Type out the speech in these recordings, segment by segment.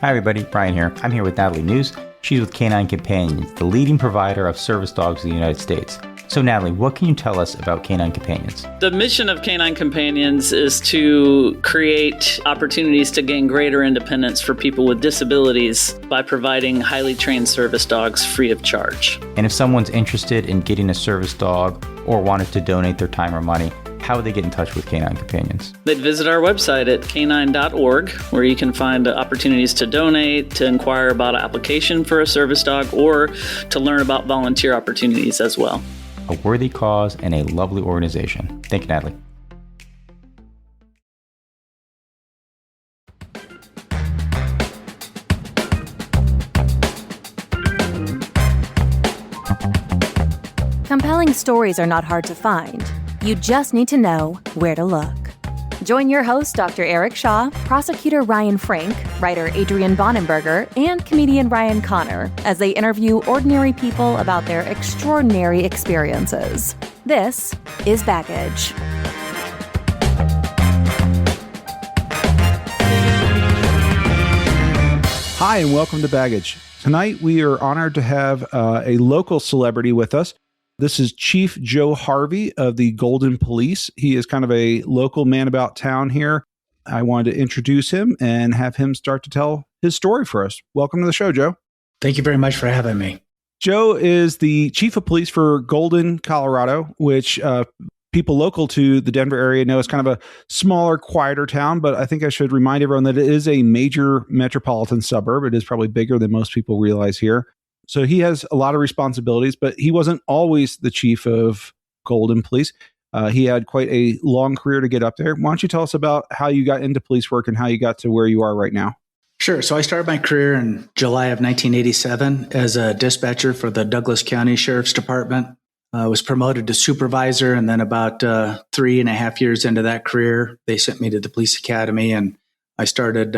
Hi everybody, Brian here. I'm here with Natalie News. She's with Canine Companions, the leading provider of service dogs in the United States. So Natalie, what can you tell us about Canine Companions? The mission of Canine Companions is to create opportunities to gain greater independence for people with disabilities by providing highly trained service dogs free of charge. And if someone's interested in getting a service dog or wanted to donate their time or money, how would they get in touch with Canine Companions? They'd visit our website at canine.org, where you can find opportunities to donate, to inquire about an application for a service dog, or to learn about volunteer opportunities as well. A worthy cause and a lovely organization. Thank you, Natalie. Compelling stories are not hard to find. You just need to know where to look. Join your host, Dr. Eric Shaw, prosecutor Ryan Frank, writer Adrian Bonenberger, and comedian Ryan Connor as they interview ordinary people about their extraordinary experiences. This is Baggage. Hi, and welcome to Baggage. Tonight, we are honored to have a local celebrity with us. This is Chief Joe Harvey of the Golden Police. He is kind of a local man about town here. I wanted to introduce him and have him start to tell his story for us. Welcome to the show, Joe. Thank you very much for having me. Joe is the chief of police for Golden, Colorado, which people local to the Denver area know is kind of a smaller, quieter town. But I think I should remind everyone that it is a major metropolitan suburb. It is probably bigger than most people realize here. So he has a lot of responsibilities, but he wasn't always the chief of Golden Police. He had quite a long career to get up there. Why don't you tell us about how you got into police work and how you got to where you are right now? Sure. So I started my career in July of 1987 as a dispatcher for the Douglas County Sheriff's Department. I was promoted to supervisor, and then about 3.5 years into that career, they sent me to the police academy, and I started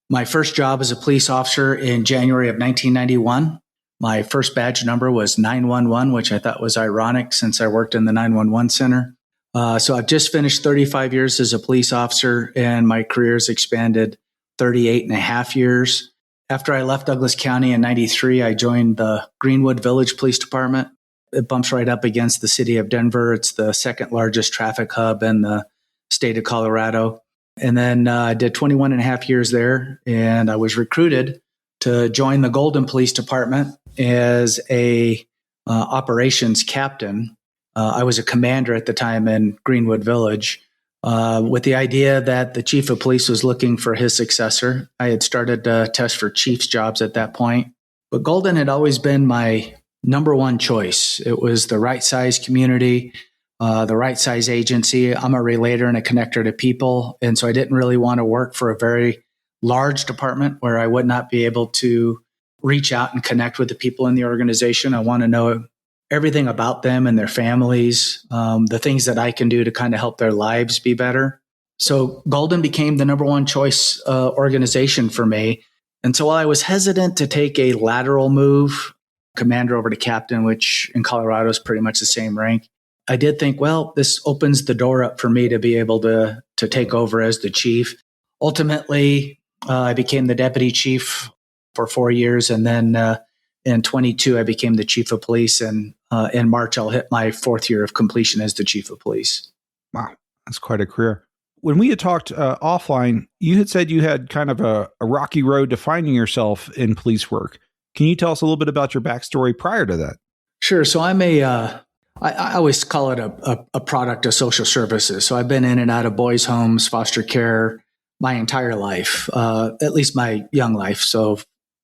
my first job as a police officer in January of 1991. My first badge number was 911, which I thought was ironic since I worked in the 911 center. So I've just finished 35 years as a police officer, and my career's expanded 38.5 years. After I left Douglas County in 93, I joined the Greenwood Village Police Department. It bumps right up against the city of Denver. It's the second largest traffic hub in the state of Colorado. And then I did 21.5 years there, and I was recruited to join the Golden Police Department as a operations captain. I was a commander at the time in Greenwood Village with the idea that the chief of police was looking for his successor. I had started to test for chief's jobs at that point, but Golden had always been my number one choice. It was the right size community, the right size agency. I'm a relator and a connector to people. And so I didn't really want to work for a very large department where I would not be able to reach out and connect with the people in the organization. I want to know everything about them and their families, the things that I can do to kind of help their lives be better. So Golden became the number one choice organization for me. And so while I was hesitant to take a lateral move, commander over to captain, which in Colorado is pretty much the same rank, I did think, well, this opens the door up for me to be able to take over as the chief. Ultimately, I became the deputy chief for 4 years. And then in 22, I became the chief of police. And in March, I'll hit my 4th year of completion as the chief of police. Wow, that's quite a career. When we had talked offline, you had said you had kind of a rocky road to finding yourself in police work. Can you tell us a little bit about your backstory prior to that? Sure. So I'm I always call it a product of social services. So I've been in and out of boys' homes, foster care, my entire life, at least my young life. So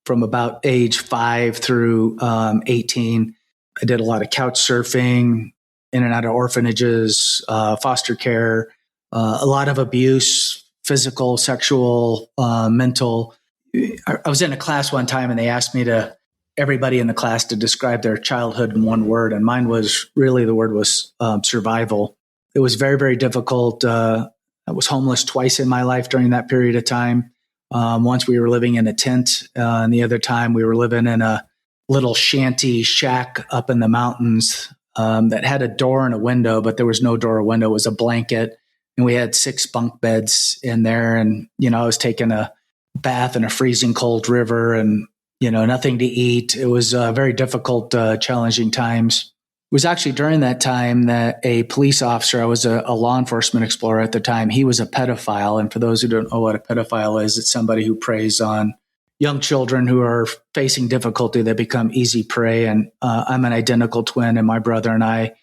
from about age 5 through 18, I did a lot of couch surfing, in and out of orphanages, foster care, a lot of abuse, physical, sexual, mental. I was in a class one time and they asked everybody in the class to describe their childhood in one word. And mine was really, the word was survival. It was very, very difficult. I was homeless twice in my life during that period of time. Once we were living in a tent, and the other time we were living in a little shanty shack up in the mountains that had a door and a window, but there was no door or window. It was a blanket. And we had 6 bunk beds in there. And, I was taking a bath in a freezing cold river and, nothing to eat. It was very difficult, challenging times. It was actually during that time that a police officer, I was a law enforcement explorer at the time, he was a pedophile. And for those who don't know what a pedophile is, it's somebody who preys on young children who are facing difficulty. They become easy prey. And I'm an identical twin, and my brother and I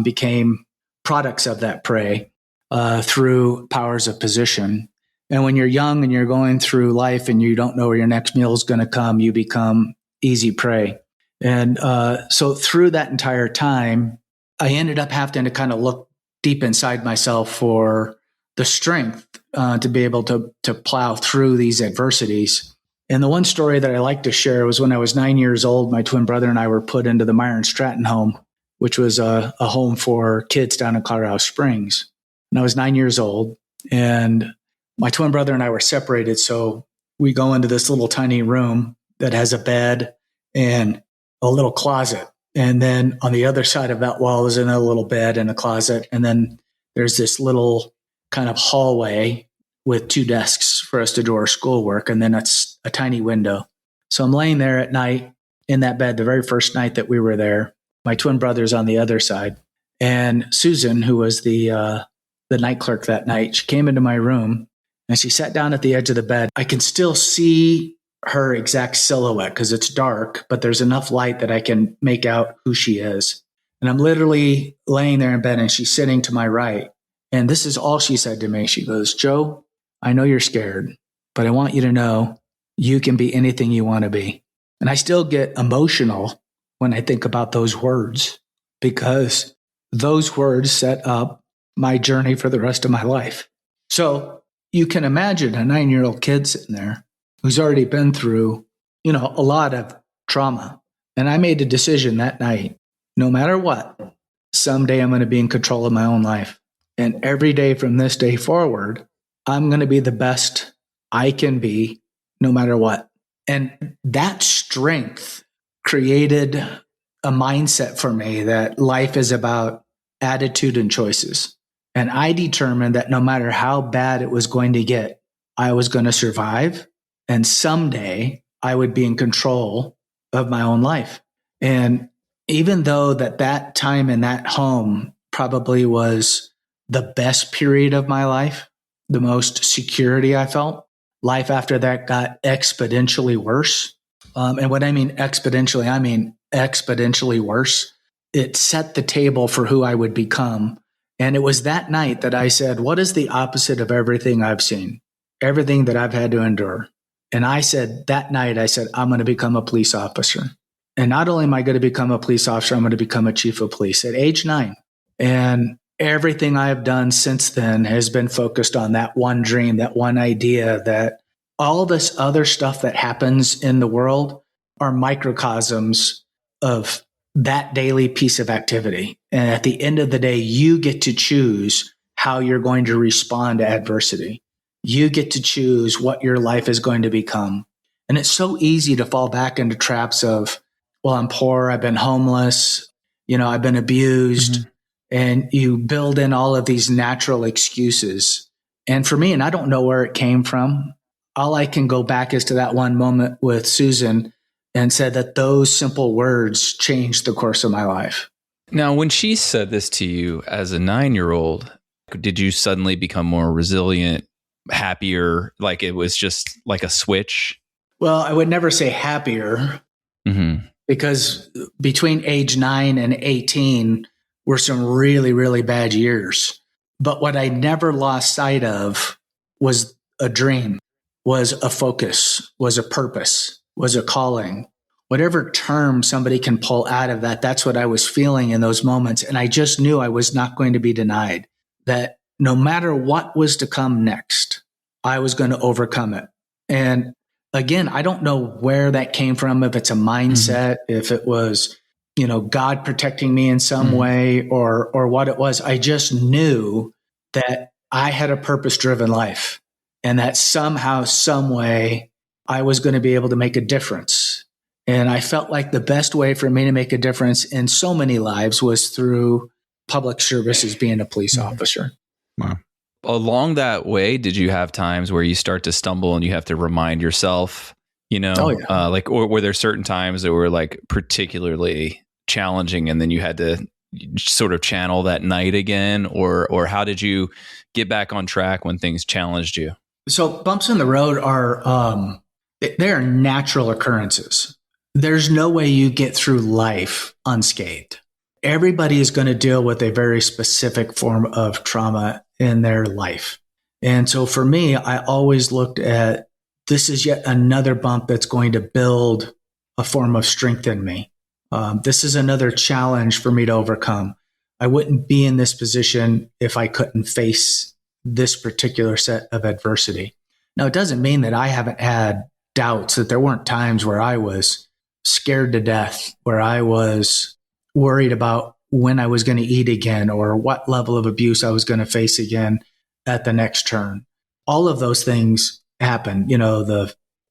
became products of that prey through powers of position. And when you're young and you're going through life and you don't know where your next meal is going to come, you become easy prey. And so through that entire time, I ended up having to kind of look deep inside myself for the strength to be able to plow through these adversities. And the one story that I like to share was when I was 9 years old, my twin brother and I were put into the Myron Stratton home, which was a home for kids down in Colorado Springs. And I was 9 years old, and my twin brother and I were separated. So we go into this little tiny room that has a bed and a little closet. And then on the other side of that wall is another little bed and a closet. And then there's this little kind of hallway with 2 desks for us to do our schoolwork. And then it's a tiny window. So I'm laying there at night in that bed, the very first night that we were there. My twin brother's on the other side. And Susan, who was the night clerk that night, she came into my room and she sat down at the edge of the bed. I can still see her exact silhouette because it's dark, but there's enough light that I can make out who she is. And I'm literally laying there in bed and she's sitting to my right. And this is all she said to me. She goes, "Joe, I know you're scared, but I want you to know you can be anything you want to be." And I still get emotional when I think about those words because those words set up my journey for the rest of my life. So you can imagine a 9-year-old kid sitting there who's already been through, a lot of trauma. And I made a decision that night, no matter what, someday I'm going to be in control of my own life. And every day from this day forward, I'm going to be the best I can be, no matter what. And that strength created a mindset for me that life is about attitude and choices. And I determined that no matter how bad it was going to get, I was going to survive. And someday I would be in control of my own life. And even though that time in that home probably was the best period of my life, the most security I felt, life after that got exponentially worse. And when I mean exponentially worse. It set the table for who I would become. And it was that night that I said, what is the opposite of everything I've seen, everything that I've had to endure? And that night, I'm going to become a police officer. And not only am I going to become a police officer, I'm going to become a chief of police at age 9. And everything I have done since then has been focused on that one dream, that one idea, that all this other stuff that happens in the world are microcosms of that daily piece of activity. And at the end of the day, you get to choose how you're going to respond to adversity. You get to choose what your life is going to become. And it's so easy to fall back into traps of, well, I'm poor, I've been homeless, I've been abused. Mm-hmm. And you build in all of these natural excuses. And for me, and I don't know where it came from, all I can go back is to that one moment with Susan and said that those simple words changed the course of my life. Now, when she said this to you as a 9-year-old, did you suddenly become more resilient, happier? Like it was just like a switch? Well, I would never say happier because between age 9 and 18 were some really, really bad years. But what I never lost sight of was a dream, was a focus, was a purpose, was a calling. Whatever term somebody can pull out of that, that's what I was feeling in those moments. And I just knew I was not going to be denied, that no matter what was to come next, I was going to overcome it. And again, I don't know where that came from, if it's a mindset, if it was, God protecting me in some way or what it was. I just knew that I had a purpose-driven life and that somehow, some way, I was going to be able to make a difference. And I felt like the best way for me to make a difference in so many lives was through public service as being a police officer. Wow. along that way, did you have times where you start to stumble and you have to remind yourself, like, or were there certain times that were like particularly challenging and then you had to sort of channel that night again, or how did you get back on track when things challenged you? So bumps in the road are, they are natural occurrences. There's no way you get through life unscathed. Everybody is going to deal with a very specific form of trauma in their life. And so for me, I always looked at this is yet another bump that's going to build a form of strength in me. This is another challenge for me to overcome. I wouldn't be in this position if I couldn't face this particular set of adversity. Now, it doesn't mean that I haven't had doubts, that there weren't times where I was scared to death, where I was worried about when I was going to eat again or what level of abuse I was going to face again at the next turn. All of those things happen.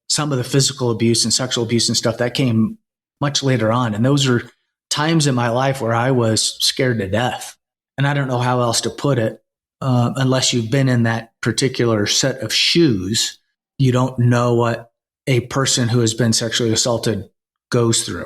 Some of the physical abuse and sexual abuse and stuff that came much later on. And those are times in my life where I was scared to death. And I don't know how else to put it. Unless you've been in that particular set of shoes, you don't know what a person who has been sexually assaulted goes through.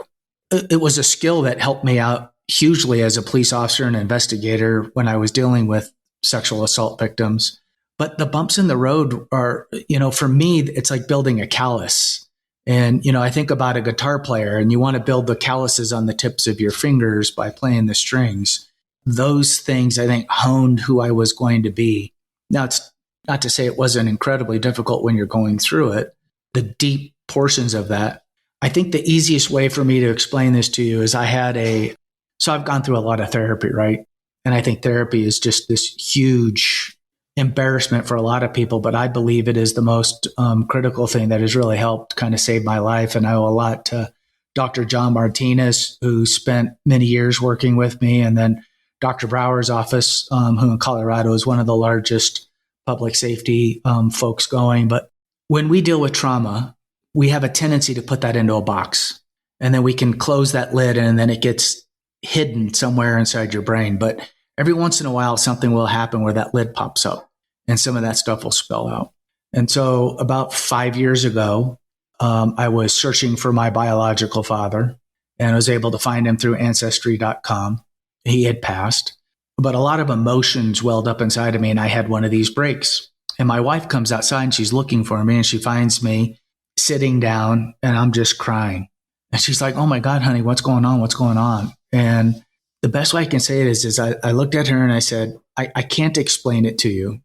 It was a skill that helped me out hugely as a police officer and investigator when I was dealing with sexual assault victims. But the bumps in the road are, for me, it's like building a callus. And, I think about a guitar player and you want to build the calluses on the tips of your fingers by playing the strings. Those things, I think, honed who I was going to be. Now, it's not to say it wasn't incredibly difficult when you're going through it. The deep portions of that. I think the easiest way for me to explain this to you is so I've gone through a lot of therapy, right? And I think therapy is just this huge embarrassment for a lot of people, but I believe it is the most critical thing that has really helped kind of save my life. And I owe a lot to Dr. John Martinez, who spent many years working with me, and then Dr. Brower's office, who in Colorado is one of the largest public safety folks going. But when we deal with trauma, we have a tendency to put that into a box, and then we can close that lid and then it gets hidden somewhere inside your brain. But every once in a while, something will happen where that lid pops up and some of that stuff will spill out. And so about 5 years ago, I was searching for my biological father and I was able to find him through ancestry.com. He had passed, but a lot of emotions welled up inside of me and I had one of these breaks. And my wife comes outside and she's looking for me and she finds me sitting down and I'm just crying. And she's like, "Oh my God, honey, what's going on? What's going on?" And the best way I can say it is I looked at her and I said, I can't explain it to you.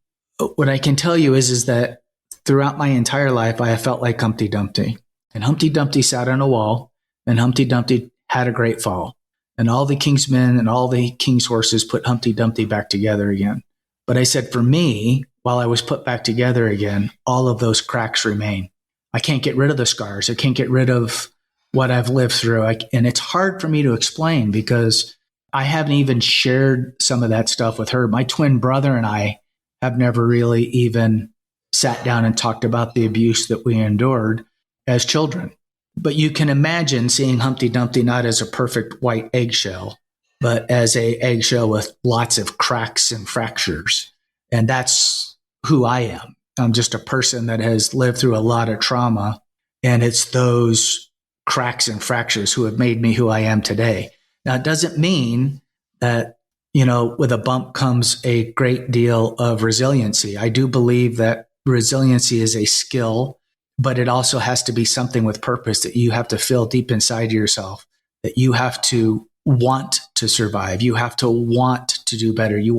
What I can tell you is that throughout my entire life, I have felt like Humpty Dumpty. And Humpty Dumpty sat on a wall and Humpty Dumpty had a great fall. And all the king's men and all the king's horses put Humpty Dumpty back together again. But I said, for me, while I was put back together again, all of those cracks remain. I can't get rid of the scars. I can't get rid of what I've lived through. And it's hard for me to explain because I haven't even shared some of that stuff with her. My twin brother and I have never really even sat down and talked about the abuse that we endured as children. But you can imagine seeing Humpty Dumpty not as a perfect white eggshell, but as a eggshell with lots of cracks and fractures. And that's who I am. I'm just a person that has lived through a lot of trauma. And it's those cracks and fractures who have made me who I am today. Now, it doesn't mean that, with a bump comes a great deal of resiliency. I do believe that resiliency is a skill, but it also has to be something with purpose that you have to feel deep inside yourself, that you have to want to survive. You have to want to do better. You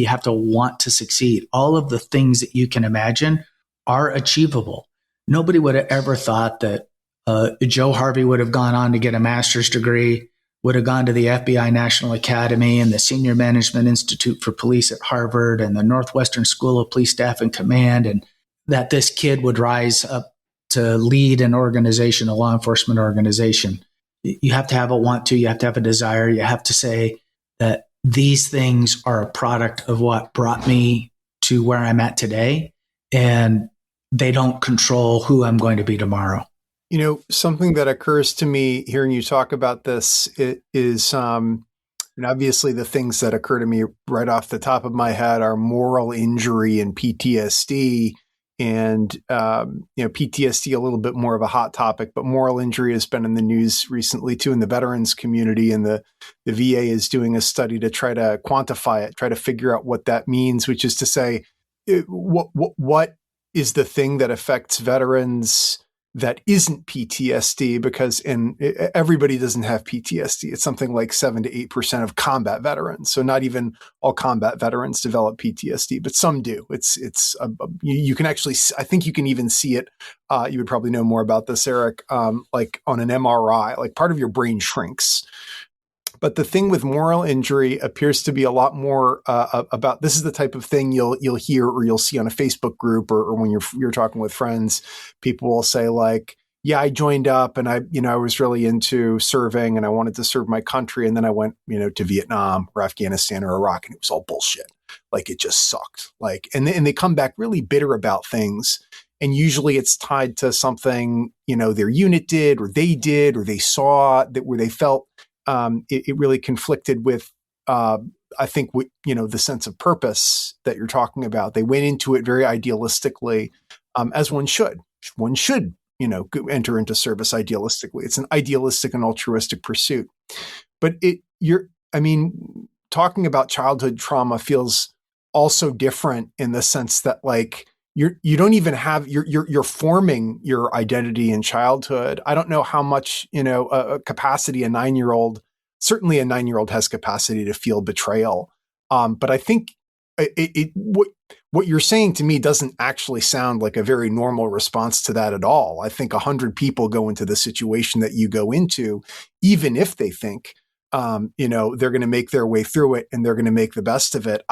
have to want to succeed. All of the things that you can imagine are achievable. Nobody would have ever thought that Joe Harvey would have gone on to get a master's degree, would have gone to the FBI National Academy and the Senior Management Institute for Police at Harvard and the Northwestern School of Police Staff and Command, and that this kid would rise up to lead an organization, a law enforcement organization. You have to have a want to, you have to have a desire. You have to say that these things are a product of what brought me to where I'm at today, and they don't control who I'm going to be tomorrow. Something that occurs to me hearing you talk about this is And obviously, the things that occur to me right off the top of my head are moral injury and PTSD. And, PTSD, a little bit more of a hot topic, but moral injury has been in the news recently too in the veterans community. And the VA is doing a study to try to quantify it, try to figure out what that means, which is to say, what is the thing that affects veterans that isn't PTSD? Because everybody doesn't have PTSD. It's something like 7 to 8% of combat veterans. So not even all combat veterans develop PTSD, but some do. You can actually, I think you can even see it. You would probably know more about this, Eric, like on an MRI, like part of your brain shrinks. But the thing with moral injury appears to be a lot more about, this is the type of thing you'll hear or you'll see on a Facebook group or when you're talking with friends. People will say like, yeah, I joined up and I was really into serving and I wanted to serve my country. And then I went, to Vietnam or Afghanistan or Iraq and it was all bullshit. Like it just sucked. Like, and they come back really bitter about things. And usually it's tied to something, their unit did or they saw that where they felt, it really conflicted with, I think, the sense of purpose that you're talking about. They went into it very idealistically, as one should. One should, enter into service idealistically. It's an idealistic and altruistic pursuit. But talking about childhood trauma feels also different in the sense that, like, you don't even have you're forming your identity in childhood. I don't know how much a capacity a 9-year-old, certainly a 9-year-old has capacity to feel betrayal. But I think what you're saying to me doesn't actually sound like a very normal response to that at all. I think 100 people go into the situation that you go into, even if they think they're going to make their way through it and they're going to make the best of it.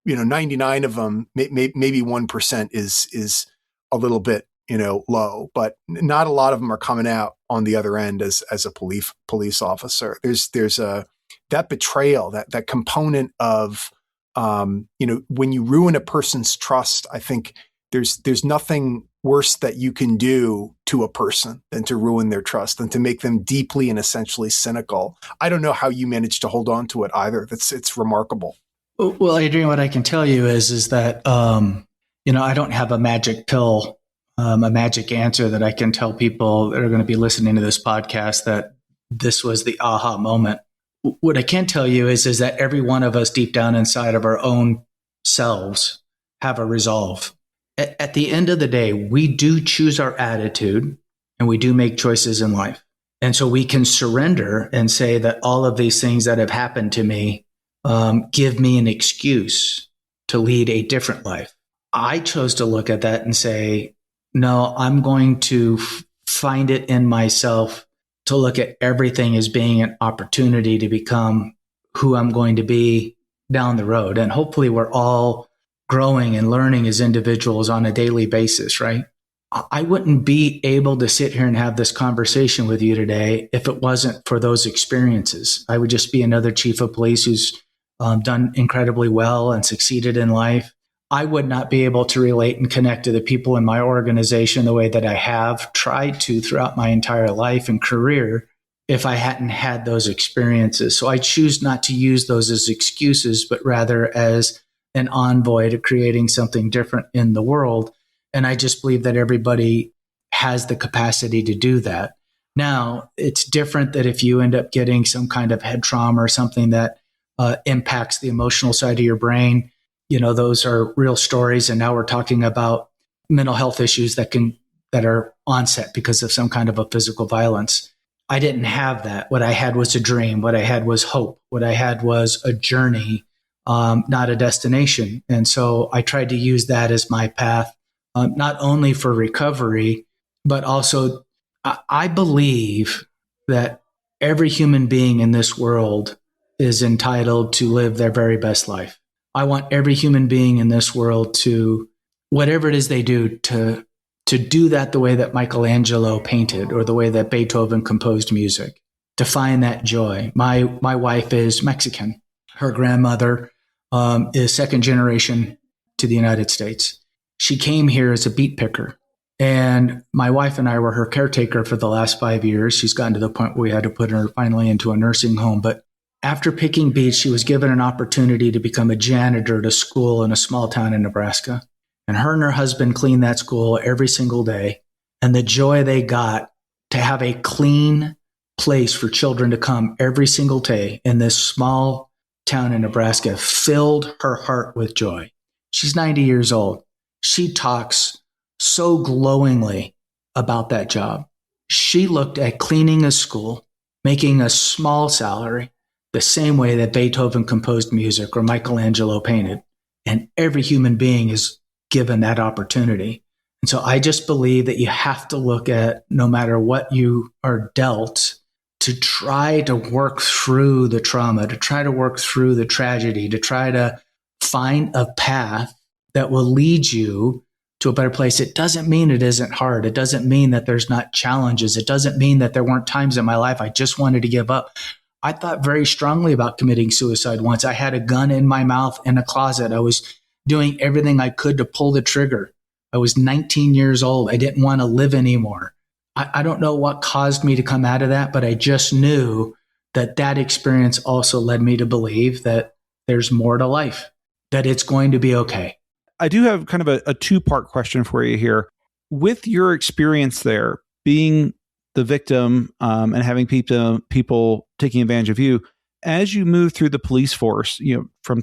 99 of them, maybe 1% is a little bit, low, but not a lot of them are coming out on the other end as a police officer. There's that betrayal, that component of, when you ruin a person's trust. I think there's nothing worse that you can do to a person than to ruin their trust, than to make them deeply and essentially cynical. I don't know how you managed to hold on to it either. It's remarkable. Well, Adrian, what I can tell you is that, I don't have a magic pill, a magic answer that I can tell people that are going to be listening to this podcast that this was the aha moment. What I can tell you is that every one of us deep down inside of our own selves have a resolve. At the end of the day, we do choose our attitude and we do make choices in life. And so we can surrender and say that all of these things that have happened to me give me an excuse to lead a different life. I chose to look at that and say, no, I'm going to find it in myself to look at everything as being an opportunity to become who I'm going to be down the road. And hopefully we're all growing and learning as individuals on a daily basis, right? I wouldn't be able to sit here and have this conversation with you today if it wasn't for those experiences. I would just be another chief of police who's done incredibly well and succeeded in life. I would not be able to relate and connect to the people in my organization the way that I have tried to throughout my entire life and career if I hadn't had those experiences. So I choose not to use those as excuses, but rather as an envoy to creating something different in the world. And I just believe that everybody has the capacity to do that. Now, it's different that if you end up getting some kind of head trauma or something that impacts the emotional side of your brain, those are real stories. And now we're talking about mental health issues that are onset because of some kind of a physical violence. I didn't have that. What I had was a dream. What I had was hope. What I had was a journey, not a destination. And so I tried to use that as my path, not only for recovery, but also I believe that every human being in this world is entitled to live their very best life. I want every human being in this world to, whatever it is they do, to do that the way that Michelangelo painted or the way that Beethoven composed music, to find that joy. My wife is Mexican. Her grandmother is second generation to the United States. She came here as a beet picker. And my wife and I were her caretaker for the last 5 years. She's gotten to the point where we had to put her finally into a nursing home. But After picking beets, she was given an opportunity to become a janitor at a school in a small town in Nebraska. And her husband cleaned that school every single day. And the joy they got to have a clean place for children to come every single day in this small town in Nebraska filled her heart with joy. She's 90 years old. She talks so glowingly about that job. She looked at cleaning a school, making a small salary, the same way that Beethoven composed music or Michelangelo painted. And every human being is given that opportunity. And so I just believe that you have to look at, no matter what you are dealt, to try to work through the trauma, to try to work through the tragedy, to try to find a path that will lead you to a better place. It doesn't mean it isn't hard. It doesn't mean that there's not challenges. It doesn't mean that there weren't times in my life I just wanted to give up. I thought very strongly about committing suicide once. I had a gun in my mouth in a closet. I was doing everything I could to pull the trigger. I was 19 years old. I didn't want to live anymore. I don't know what caused me to come out of that, but I just knew that experience also led me to believe that there's more to life, that it's going to be okay. I do have kind of a two-part question for you here. With your experience there, being the victim and having people taking advantage of you, as you move through the police force, from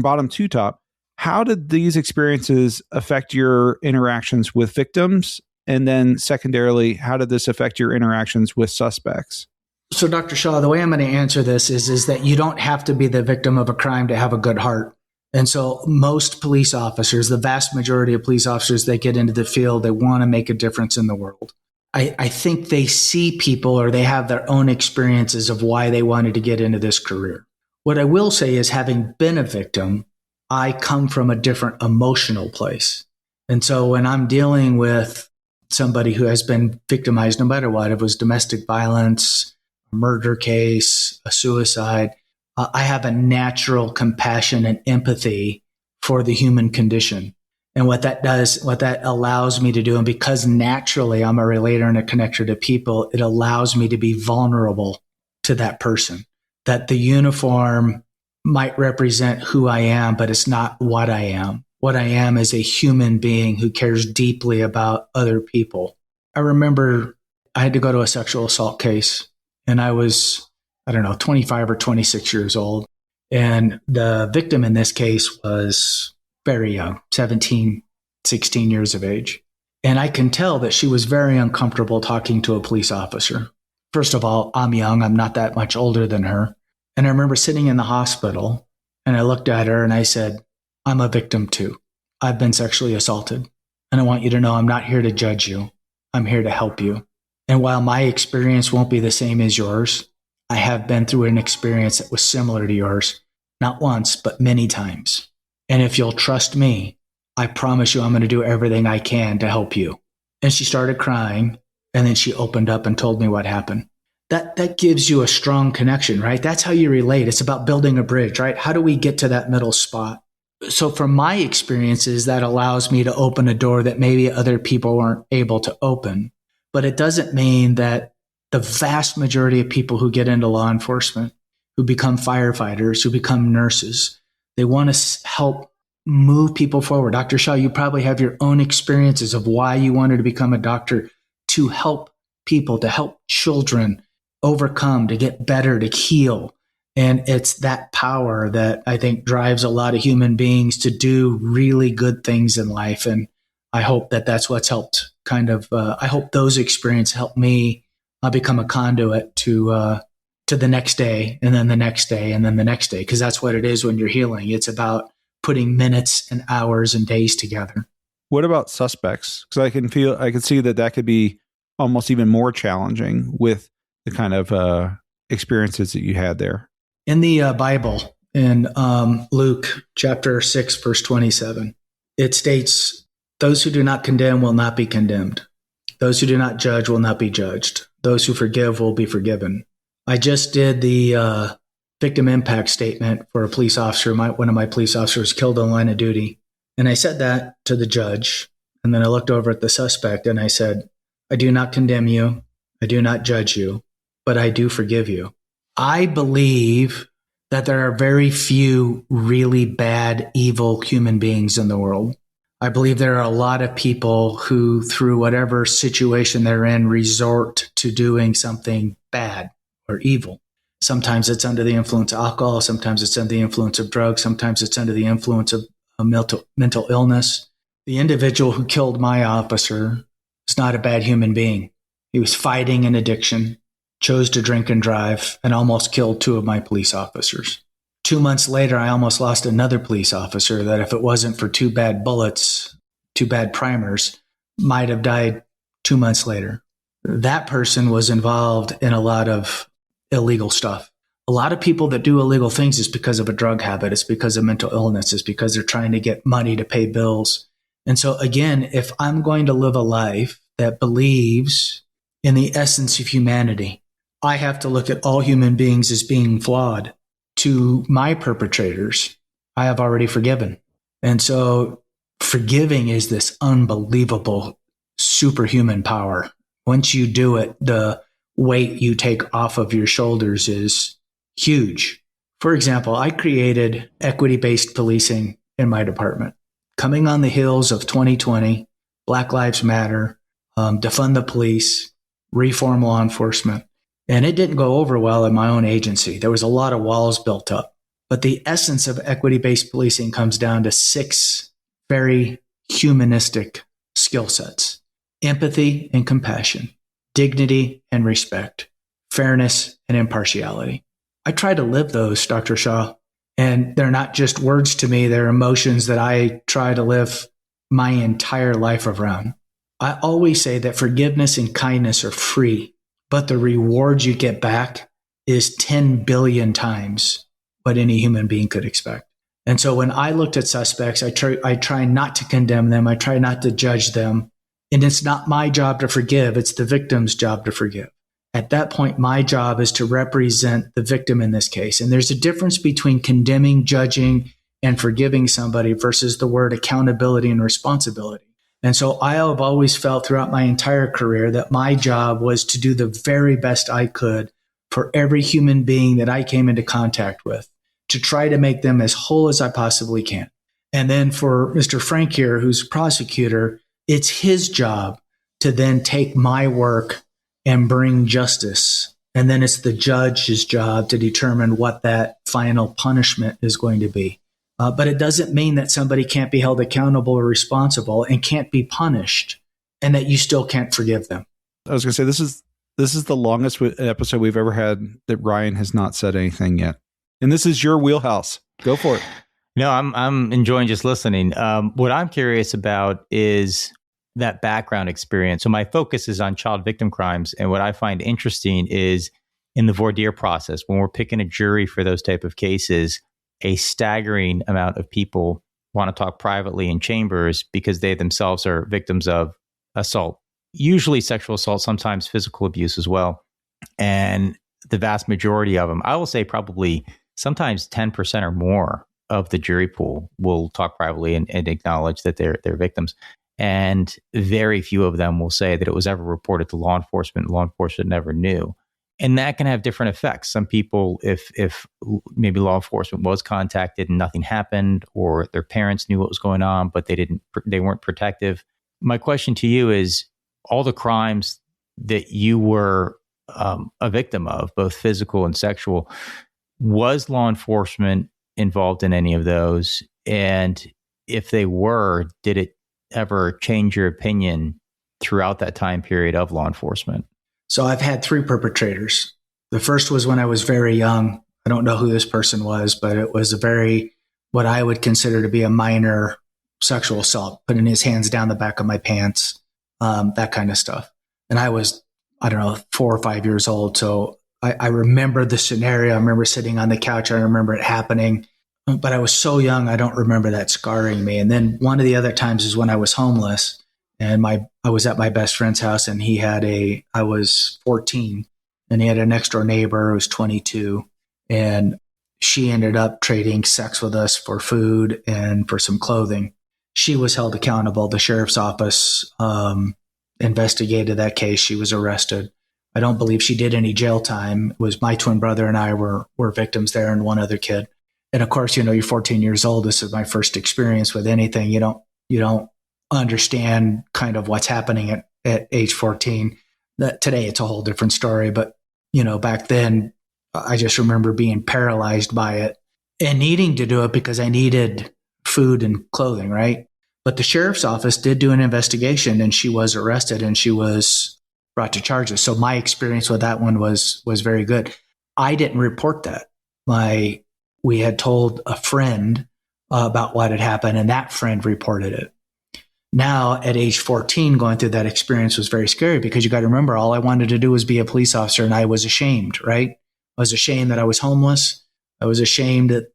bottom to top, how did these experiences affect your interactions with victims? And then secondarily, how did this affect your interactions with suspects? So, Dr. Shaw, the way I'm going to answer this is that you don't have to be the victim of a crime to have a good heart. And so most police officers, the vast majority of police officers that get into the field, they want to make a difference in the world. I think they see people, or they have their own experiences of why they wanted to get into this career. What I will say is, having been a victim, I come from a different emotional place. And so when I'm dealing with somebody who has been victimized, no matter what, if it was domestic violence, a murder case, a suicide, I have a natural compassion and empathy for the human condition. And what that does, what that allows me to do, and because naturally I'm a relator and a connector to people, it allows me to be vulnerable to that person. That the uniform might represent who I am, but it's not what I am. What I am is a human being who cares deeply about other people. I remember I had to go to a sexual assault case, and I was, 25 or 26 years old. And the victim in this case was very young, 17, 16 years of age. And I can tell that she was very uncomfortable talking to a police officer. First of all, I'm young. I'm not that much older than her. And I remember sitting in the hospital, and I looked at her and I said, I'm a victim too. I've been sexually assaulted. And I want you to know I'm not here to judge you. I'm here to help you. And while my experience won't be the same as yours, I have been through an experience that was similar to yours, not once, but many times. And if you'll trust me, I promise you I'm going to do everything I can to help you. And she started crying, and then she opened up and told me what happened. That gives you a strong connection, right? That's how you relate. It's about building a bridge, right? How do we get to that middle spot? So from my experiences, that allows me to open a door that maybe other people weren't able to open. But it doesn't mean that the vast majority of people who get into law enforcement, who become firefighters, who become nurses, they want to help move people forward. Dr. Shaw, you probably have your own experiences of why you wanted to become a doctor, to help people, to help children overcome, to get better, to heal. And it's that power that I think drives a lot of human beings to do really good things in life. And I hope that that's what's helped I hope those experiences help me become a conduit to the next day, and then the next day, and then the next day. Because that's what it is when you're healing. It's about putting minutes and hours and days together. What about suspects? Because I can see that could be almost even more challenging with the kind of experiences that you had there. In the Bible, in Luke chapter 6, verse 27, it states, "Those who do not condemn will not be condemned. Those who do not judge will not be judged. Those who forgive will be forgiven." I just did the victim impact statement for a police officer. One of my police officers killed in line of duty. And I said that to the judge. And then I looked over at the suspect and I said, "I do not condemn you. I do not judge you, but I do forgive you." I believe that there are very few really bad, evil human beings in the world. I believe there are a lot of people who, through whatever situation they're in, resort to doing something bad or evil. Sometimes it's under the influence of alcohol. Sometimes it's under the influence of drugs. Sometimes it's under the influence of a mental illness. The individual who killed my officer is not a bad human being. He was fighting an addiction, chose to drink and drive, and almost killed 2 of my police officers. 2 months later, I almost lost another police officer that, if it wasn't for 2 bad bullets, 2 bad primers, might have died 2 months later. That person was involved in a lot of illegal stuff. A lot of people that do illegal things is because of a drug habit. It's because of mental illness. It's because they're trying to get money to pay bills. And so again, if I'm going to live a life that believes in the essence of humanity, I have to look at all human beings as being flawed. To my perpetrators, I have already forgiven. And so forgiving is this unbelievable superhuman power. Once you do it, the weight you take off of your shoulders is huge. For example, I created equity-based policing in my department. Coming on the heels of 2020, Black Lives Matter, defund the police, reform law enforcement. And it didn't go over well in my own agency. There was a lot of walls built up. But the essence of equity-based policing comes down to 6 very humanistic skill sets: empathy and compassion, dignity and respect, fairness and impartiality. I try to live those, Dr. Shaw, and they're not just words to me. They're emotions that I try to live my entire life around. I always say that forgiveness and kindness are free, but the reward you get back is 10 billion times what any human being could expect. And so when I looked at suspects, I try not to condemn them. I try not to judge them. And it's not my job to forgive. It's the victim's job to forgive. At that point, my job is to represent the victim in this case. And there's a difference between condemning, judging, and forgiving somebody versus the word accountability and responsibility. And so I have always felt throughout my entire career that my job was to do the very best I could for every human being that I came into contact with, to try to make them as whole as I possibly can. And then for Mr. Frank here, who's prosecutor, it's his job to then take my work and bring justice. And then it's the judge's job to determine what that final punishment is going to be. But it doesn't mean that somebody can't be held accountable or responsible and can't be punished, and that you still can't forgive them. I was going to say, this is the longest episode we've ever had that Ryan has not said anything yet. And this is your wheelhouse. Go for it. No, I'm enjoying just listening. What I'm curious about is that background experience. So my focus is on child victim crimes. And what I find interesting is in the voir dire process, when we're picking a jury for those type of cases, a staggering amount of people want to talk privately in chambers because they themselves are victims of assault, usually sexual assault, sometimes physical abuse as well. And the vast majority of them, I will say probably sometimes 10% or more of the jury pool will talk privately and acknowledge that they're victims. And very few of them will say that it was ever reported to law enforcement. Law enforcement never knew. And that can have different effects. Some people, if maybe law enforcement was contacted and nothing happened, or their parents knew what was going on, but they weren't protective. My question to you is, all the crimes that you were a victim of, both physical and sexual, was law enforcement involved in any of those? And if they were, did it ever change your opinion throughout that time period of law enforcement? So I've had 3 perpetrators. The first was when I was very young. I don't know who this person was, but it was what I would consider to be a minor sexual assault, putting his hands down the back of my pants, that kind of stuff. And I was, 4 or 5 years old. So I remember the scenario. I remember sitting on the couch. I remember it happening, but I was so young, I don't remember that scarring me. And then one of the other times is when I was homeless. And I was at my best friend's house, and I was 14, and he had a next door neighbor who was 22, and she ended up trading sex with us for food and for some clothing. She was held accountable. The sheriff's office investigated that case. She was arrested. I don't believe she did any jail time. It was my twin brother and I were victims there, and one other kid. And of course, you're 14 years old. This is my first experience with anything. You don't understand kind of what's happening at age 14. Today, it's a whole different story. But, back then, I just remember being paralyzed by it and needing to do it because I needed food and clothing, right? But the sheriff's office did do an investigation, and she was arrested and she was brought to charges. So my experience with that one was very good. I didn't report that. We had told a friend about what had happened, and that friend reported it. Now, at age 14, going through that experience was very scary because you got to remember, all I wanted to do was be a police officer, and I was ashamed, right? I was ashamed that I was homeless. I was ashamed that,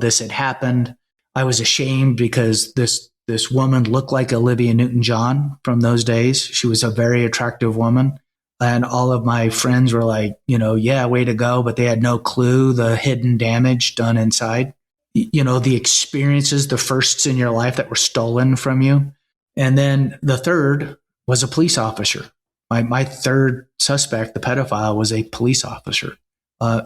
this had happened. I was ashamed because this woman looked like Olivia Newton-John from those days. She was a very attractive woman. And all of my friends were like, yeah, way to go. But they had no clue the hidden damage done inside. The experiences, the firsts in your life that were stolen from you. And then the third was a police officer. My third suspect, the pedophile, was a police officer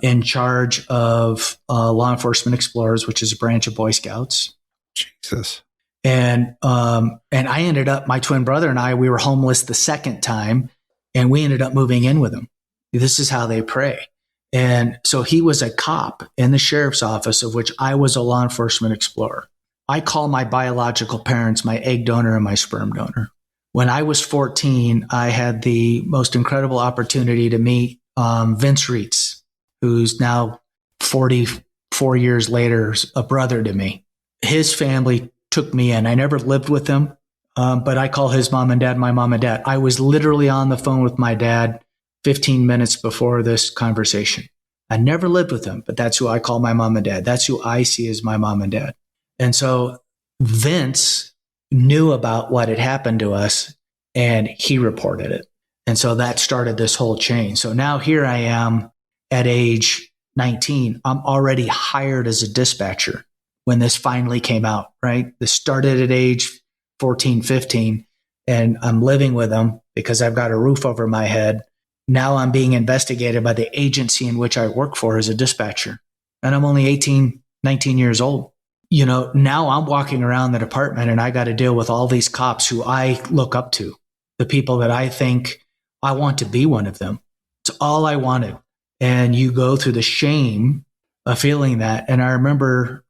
in charge of Law Enforcement Explorers, which is a branch of Boy Scouts. Jesus. And I ended up, my twin brother and I, we were homeless the second time, and we ended up moving in with him. This is how they pray. And so he was a cop in the sheriff's office, of which I was a law enforcement explorer. I call my biological parents my egg donor and my sperm donor. When I was 14, I had the most incredible opportunity to meet Vince Reitz, who's now 44 years later, a brother to me. His family took me in. I never lived with him, but I call his mom and dad my mom and dad. I was literally on the phone with my dad 15 minutes before this conversation. I never lived with him, but that's who I call my mom and dad. That's who I see as my mom and dad. And so Vince knew about what had happened to us, and he reported it. And so that started this whole chain. So now here I am at age 19. I'm already hired as a dispatcher when this finally came out, right? This started at age 14, 15, and I'm living with them because I've got a roof over my head. Now I'm being investigated by the agency in which I work for as a dispatcher. And I'm only 18, 19 years old. Now I'm walking around the department and I got to deal with all these cops who I look up to, the people that I think I want to be one of them. It's all I wanted. And you go through the shame of feeling that. And I remember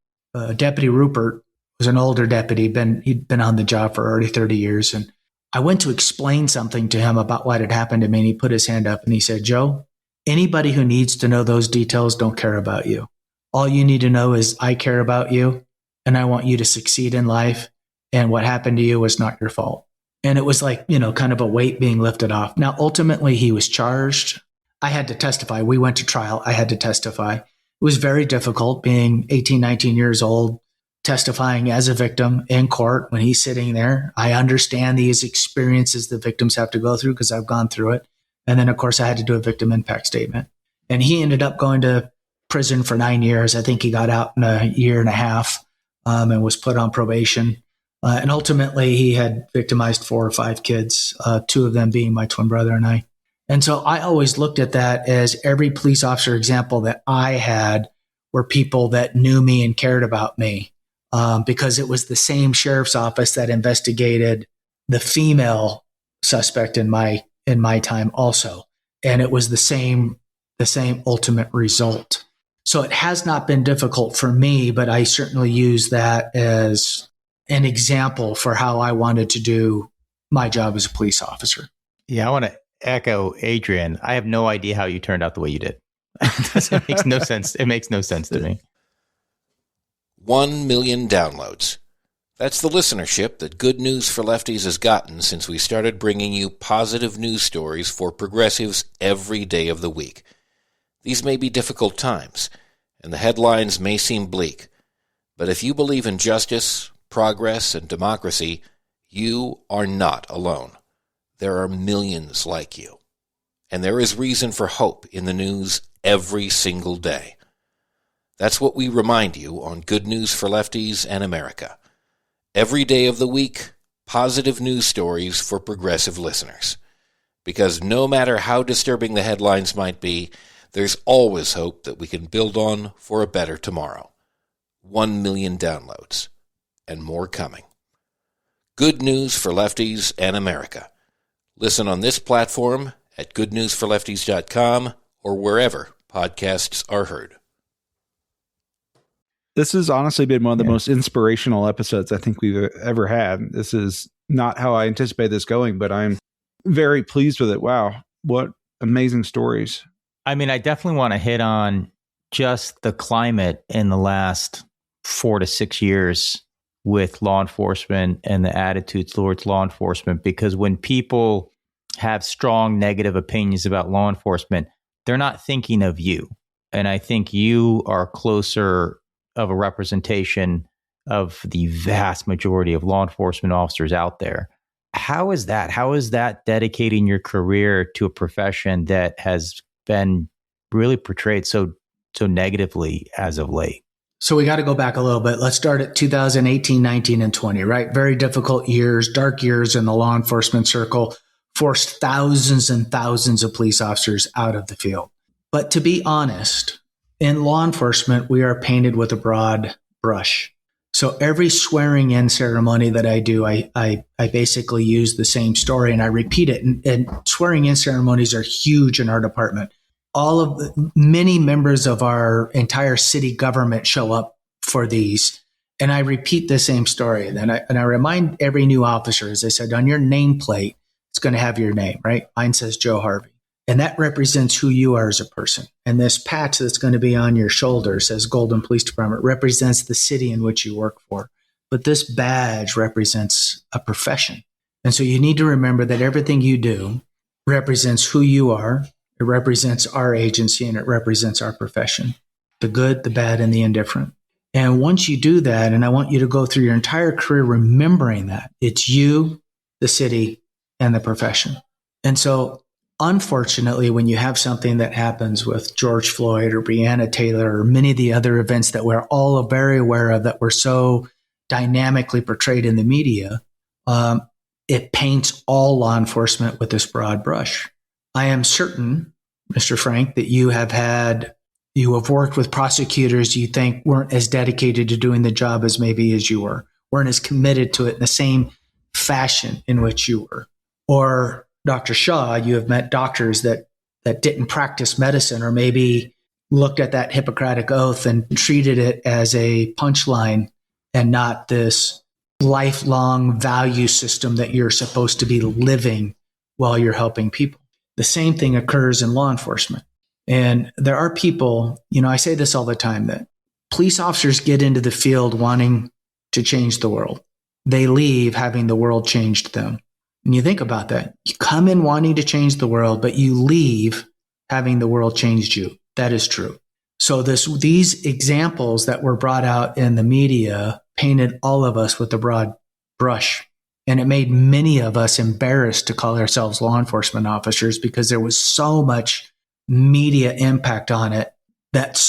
Deputy Rupert was an older deputy. He'd been on the job for already 30 years. And I went to explain something to him about what had happened to me. And he put his hand up and he said, Joe, anybody who needs to know those details don't care about you. All you need to know is I care about you and I want you to succeed in life. And what happened to you was not your fault. And it was like, kind of a weight being lifted off. Now, ultimately, he was charged. I had to testify. We went to trial. I had to testify. It was very difficult being 18, 19 years old, testifying as a victim in court when he's sitting there. I understand these experiences the victims have to go through because I've gone through it. And then, of course, I had to do a victim impact statement. And he ended up going to prison for 9 years. I think he got out in a year and a half and was put on probation. And ultimately, he had victimized 4 or 5 kids, 2 of them being my twin brother and I. And so I always looked at that as every police officer example that I had were people that knew me and cared about me, because it was the same sheriff's office that investigated the female suspect in my time also. And it was the same ultimate result. So it has not been difficult for me, but I certainly use that as an example for how I wanted to do my job as a police officer. Yeah, I want to echo Adrian. I have no idea how you turned out the way you did. It makes no sense. It makes no sense to me. 1 million downloads. That's the listenership that Good News for Lefties has gotten since we started bringing you positive news stories for progressives every day of the week. These may be difficult times, and the headlines may seem bleak, but if you believe in justice, progress, and democracy, you are not alone. There are millions like you, and there is reason for hope in the news every single day. That's what we remind you on Good News for Lefties and America. Every day of the week, positive news stories for progressive listeners. Because no matter how disturbing the headlines might be, there's always hope that we can build on for a better tomorrow. 1 million downloads, and more coming. Good news for lefties and America. Listen on this platform at goodnewsforlefties.com or wherever podcasts are heard. This has honestly been one of the most inspirational episodes I think we've ever had. This is not how I anticipate this going, but I'm very pleased with it. Wow, what amazing stories. I mean, I definitely want to hit on just the climate in the last 4 to 6 years with law enforcement and the attitudes towards law enforcement, because when people have strong negative opinions about law enforcement, they're not thinking of you. And I think you are closer of a representation of the vast majority of law enforcement officers out there. How is that? How is that dedicating your career to a profession that has been really portrayed so negatively as of late? So we got to go back a little bit. Let's start at 2018, 19, and 20, right? Very difficult years, dark years in the law enforcement circle, forced thousands and thousands of police officers out of the field. But to be honest, in law enforcement, we are painted with a broad brush. So every swearing in ceremony that I do, I basically use the same story and I repeat it. And swearing in ceremonies are huge in our department. Many members of our entire city government show up for these. And I repeat the same story. And I remind every new officer, as I said, on your nameplate, it's going to have your name, right? Mine says Joe Harvey. And that represents who you are as a person. And this patch that's going to be on your shoulder says Golden Police Department, represents the city in which you work for. But this badge represents a profession. And so you need to remember that everything you do represents who you are. It represents our agency and it represents our profession, the good, the bad, and the indifferent. And once you do that, and I want you to go through your entire career remembering that, it's you, the city, and the profession. And so unfortunately, when you have something that happens with George Floyd or Breonna Taylor or many of the other events that we're all very aware of that were so dynamically portrayed in the media, it paints all law enforcement with this broad brush. I am certain, Mr. Frank, that you have worked with prosecutors you think weren't as dedicated to doing the job as maybe as you weren't as committed to it in the same fashion in which you were. Or Dr. Shaw, you have met doctors that didn't practice medicine or maybe looked at that Hippocratic oath and treated it as a punchline and not this lifelong value system that you're supposed to be living while you're helping people. The same thing occurs in law enforcement. And there are people, I say this all the time, that police officers get into the field wanting to change the world. They leave having the world changed them. And you think about that. You come in wanting to change the world, but you leave having the world changed you. That is true. So these examples that were brought out in the media painted all of us with a broad brush. And it made many of us embarrassed to call ourselves law enforcement officers because there was so much media impact on it that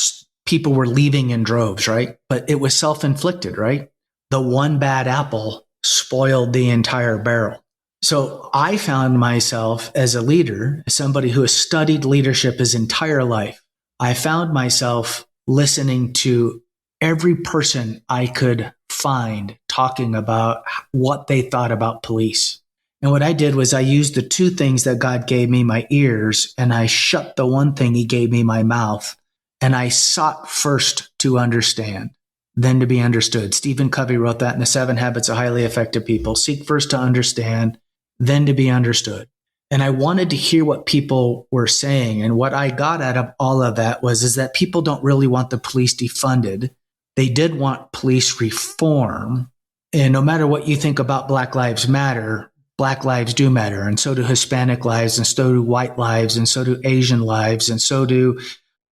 people were leaving in droves, right? But it was self-inflicted, right? The one bad apple spoiled the entire barrel. So I found myself as a leader, as somebody who has studied leadership his entire life. I found myself listening to every person I could find talking about what they thought about police. And what I did was I used the two things that God gave me, my ears, and I shut the one thing he gave me, my mouth. And I sought first to understand, then to be understood. Stephen Covey wrote that in The 7 Habits of Highly Effective People. Seek first to understand, then to be understood. And I wanted to hear what people were saying. And what I got out of all of that is that people don't really want the police defunded. They did want police reform. And no matter what you think about Black Lives Matter, Black lives do matter. And so do Hispanic lives, and so do white lives, and so do Asian lives, and so do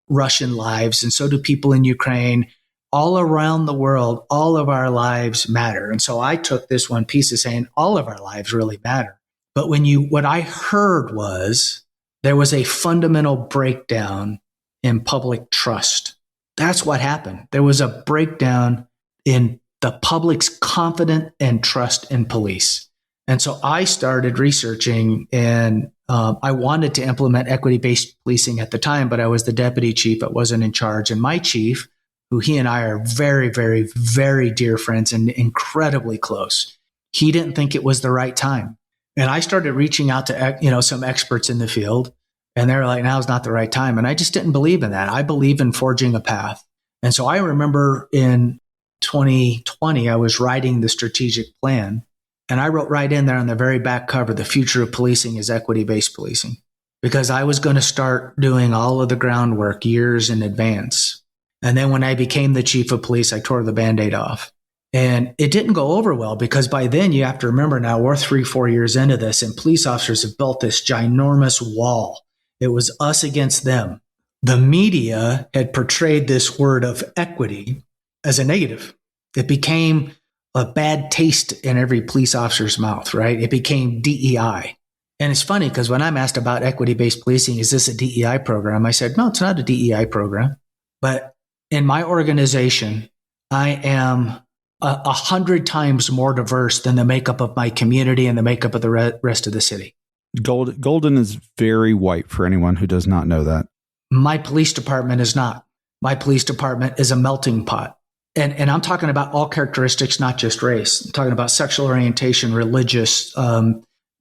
Russian lives, and so do people in Ukraine. All around the world, all of our lives matter. And so I took this one piece of saying all of our lives really matter. But what I heard was there was a fundamental breakdown in public trust. That's what happened. There was a breakdown in the public's confidence and trust in police. And so I started researching and I wanted to implement equity-based policing at the time, but I was the deputy chief. I wasn't in charge. And my chief, who he and I are very, very, very dear friends and incredibly close, he didn't think it was the right time. And I started reaching out to, some experts in the field, and they're like, now's not the right time. And I just didn't believe in that. I believe in forging a path. And so I remember in 2020, I was writing the strategic plan, and I wrote right in there on the very back cover, the future of policing is equity-based policing, because I was going to start doing all of the groundwork years in advance. And then when I became the chief of police, I tore the Band-Aid off. And it didn't go over well, because by then you have to remember now we're 3-4 years into this, and police officers have built this ginormous wall. It was us against them. The media had portrayed this word of equity as a negative. It became a bad taste in every police officer's mouth, right? It became DEI. And it's funny because when I'm asked about equity-based policing, is this a DEI program? I said, no, it's not a DEI program. But in my organization, I am 100 times more diverse than the makeup of my community and the makeup of the rest of the city. Golden is very white for anyone who does not know that. My police department is not. My police department is a melting pot. And I'm talking about all characteristics, not just race. I'm talking about sexual orientation, religious,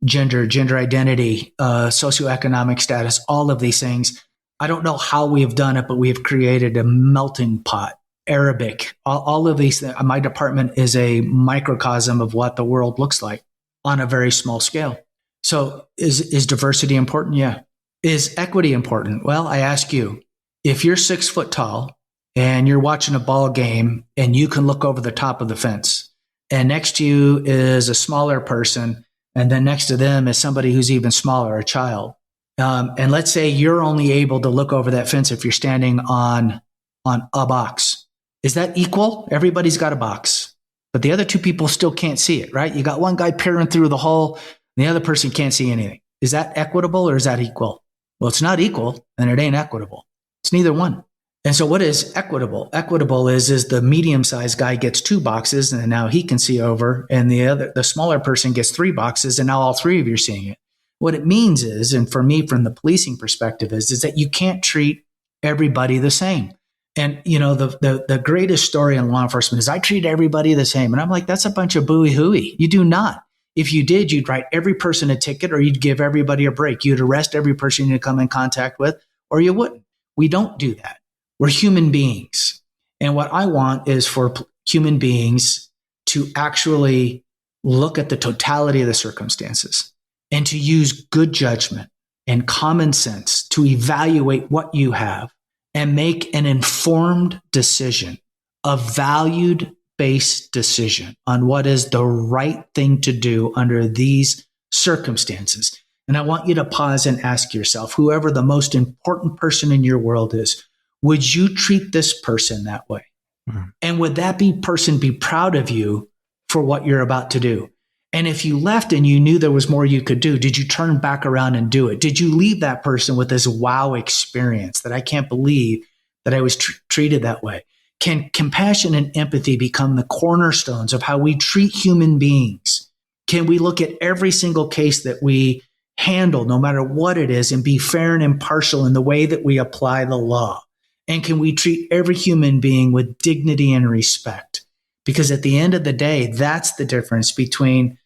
gender identity, socioeconomic status, all of these things. I don't know how we have done it, but we have created a melting pot. Arabic, all of these things. My department is a microcosm of what the world looks like on a very small scale. So is diversity important? Yeah. Is equity important? Well, I ask you, if you're 6 foot tall and you're watching a ball game and you can look over the top of the fence, and next to you is a smaller person, and then next to them is somebody who's even smaller, a child. And let's say you're only able to look over that fence if you're standing on a box. Is that equal? Everybody's got a box, but the other two people still can't see it, right? You got one guy peering through the hole and the other person can't see anything. Is that equitable or is that equal? Well, it's not equal and it ain't equitable. It's neither one. And so what is equitable? Equitable is the medium-sized guy gets 2 boxes and now he can see over, and the smaller person gets 3 boxes and now all 3 of you are seeing it. What it means is, and for me from the policing perspective is that you can't treat everybody the same. And, the greatest story in law enforcement is I treat everybody the same. And I'm like, that's a bunch of booey hooey. You do not. If you did, you'd write every person a ticket, or you'd give everybody a break. You'd arrest every person you come in contact with, or you wouldn't. We don't do that. We're human beings. And what I want is for human beings to actually look at the totality of the circumstances and to use good judgment and common sense to evaluate what you have and make an informed decision, a valued-based decision on what is the right thing to do under these circumstances. And I want you to pause and ask yourself, whoever the most important person in your world is, would you treat this person that way? Mm-hmm. And would that person be proud of you for what you're about to do? And if you left and you knew there was more you could do, did you turn back around and do it? Did you leave that person with this wow experience that I can't believe that I was treated that way? Can compassion and empathy become the cornerstones of how we treat human beings? Can we look at every single case that we handle, no matter what it is, and be fair and impartial in the way that we apply the law? And can we treat every human being with dignity and respect? Because at the end of the day, that's the difference between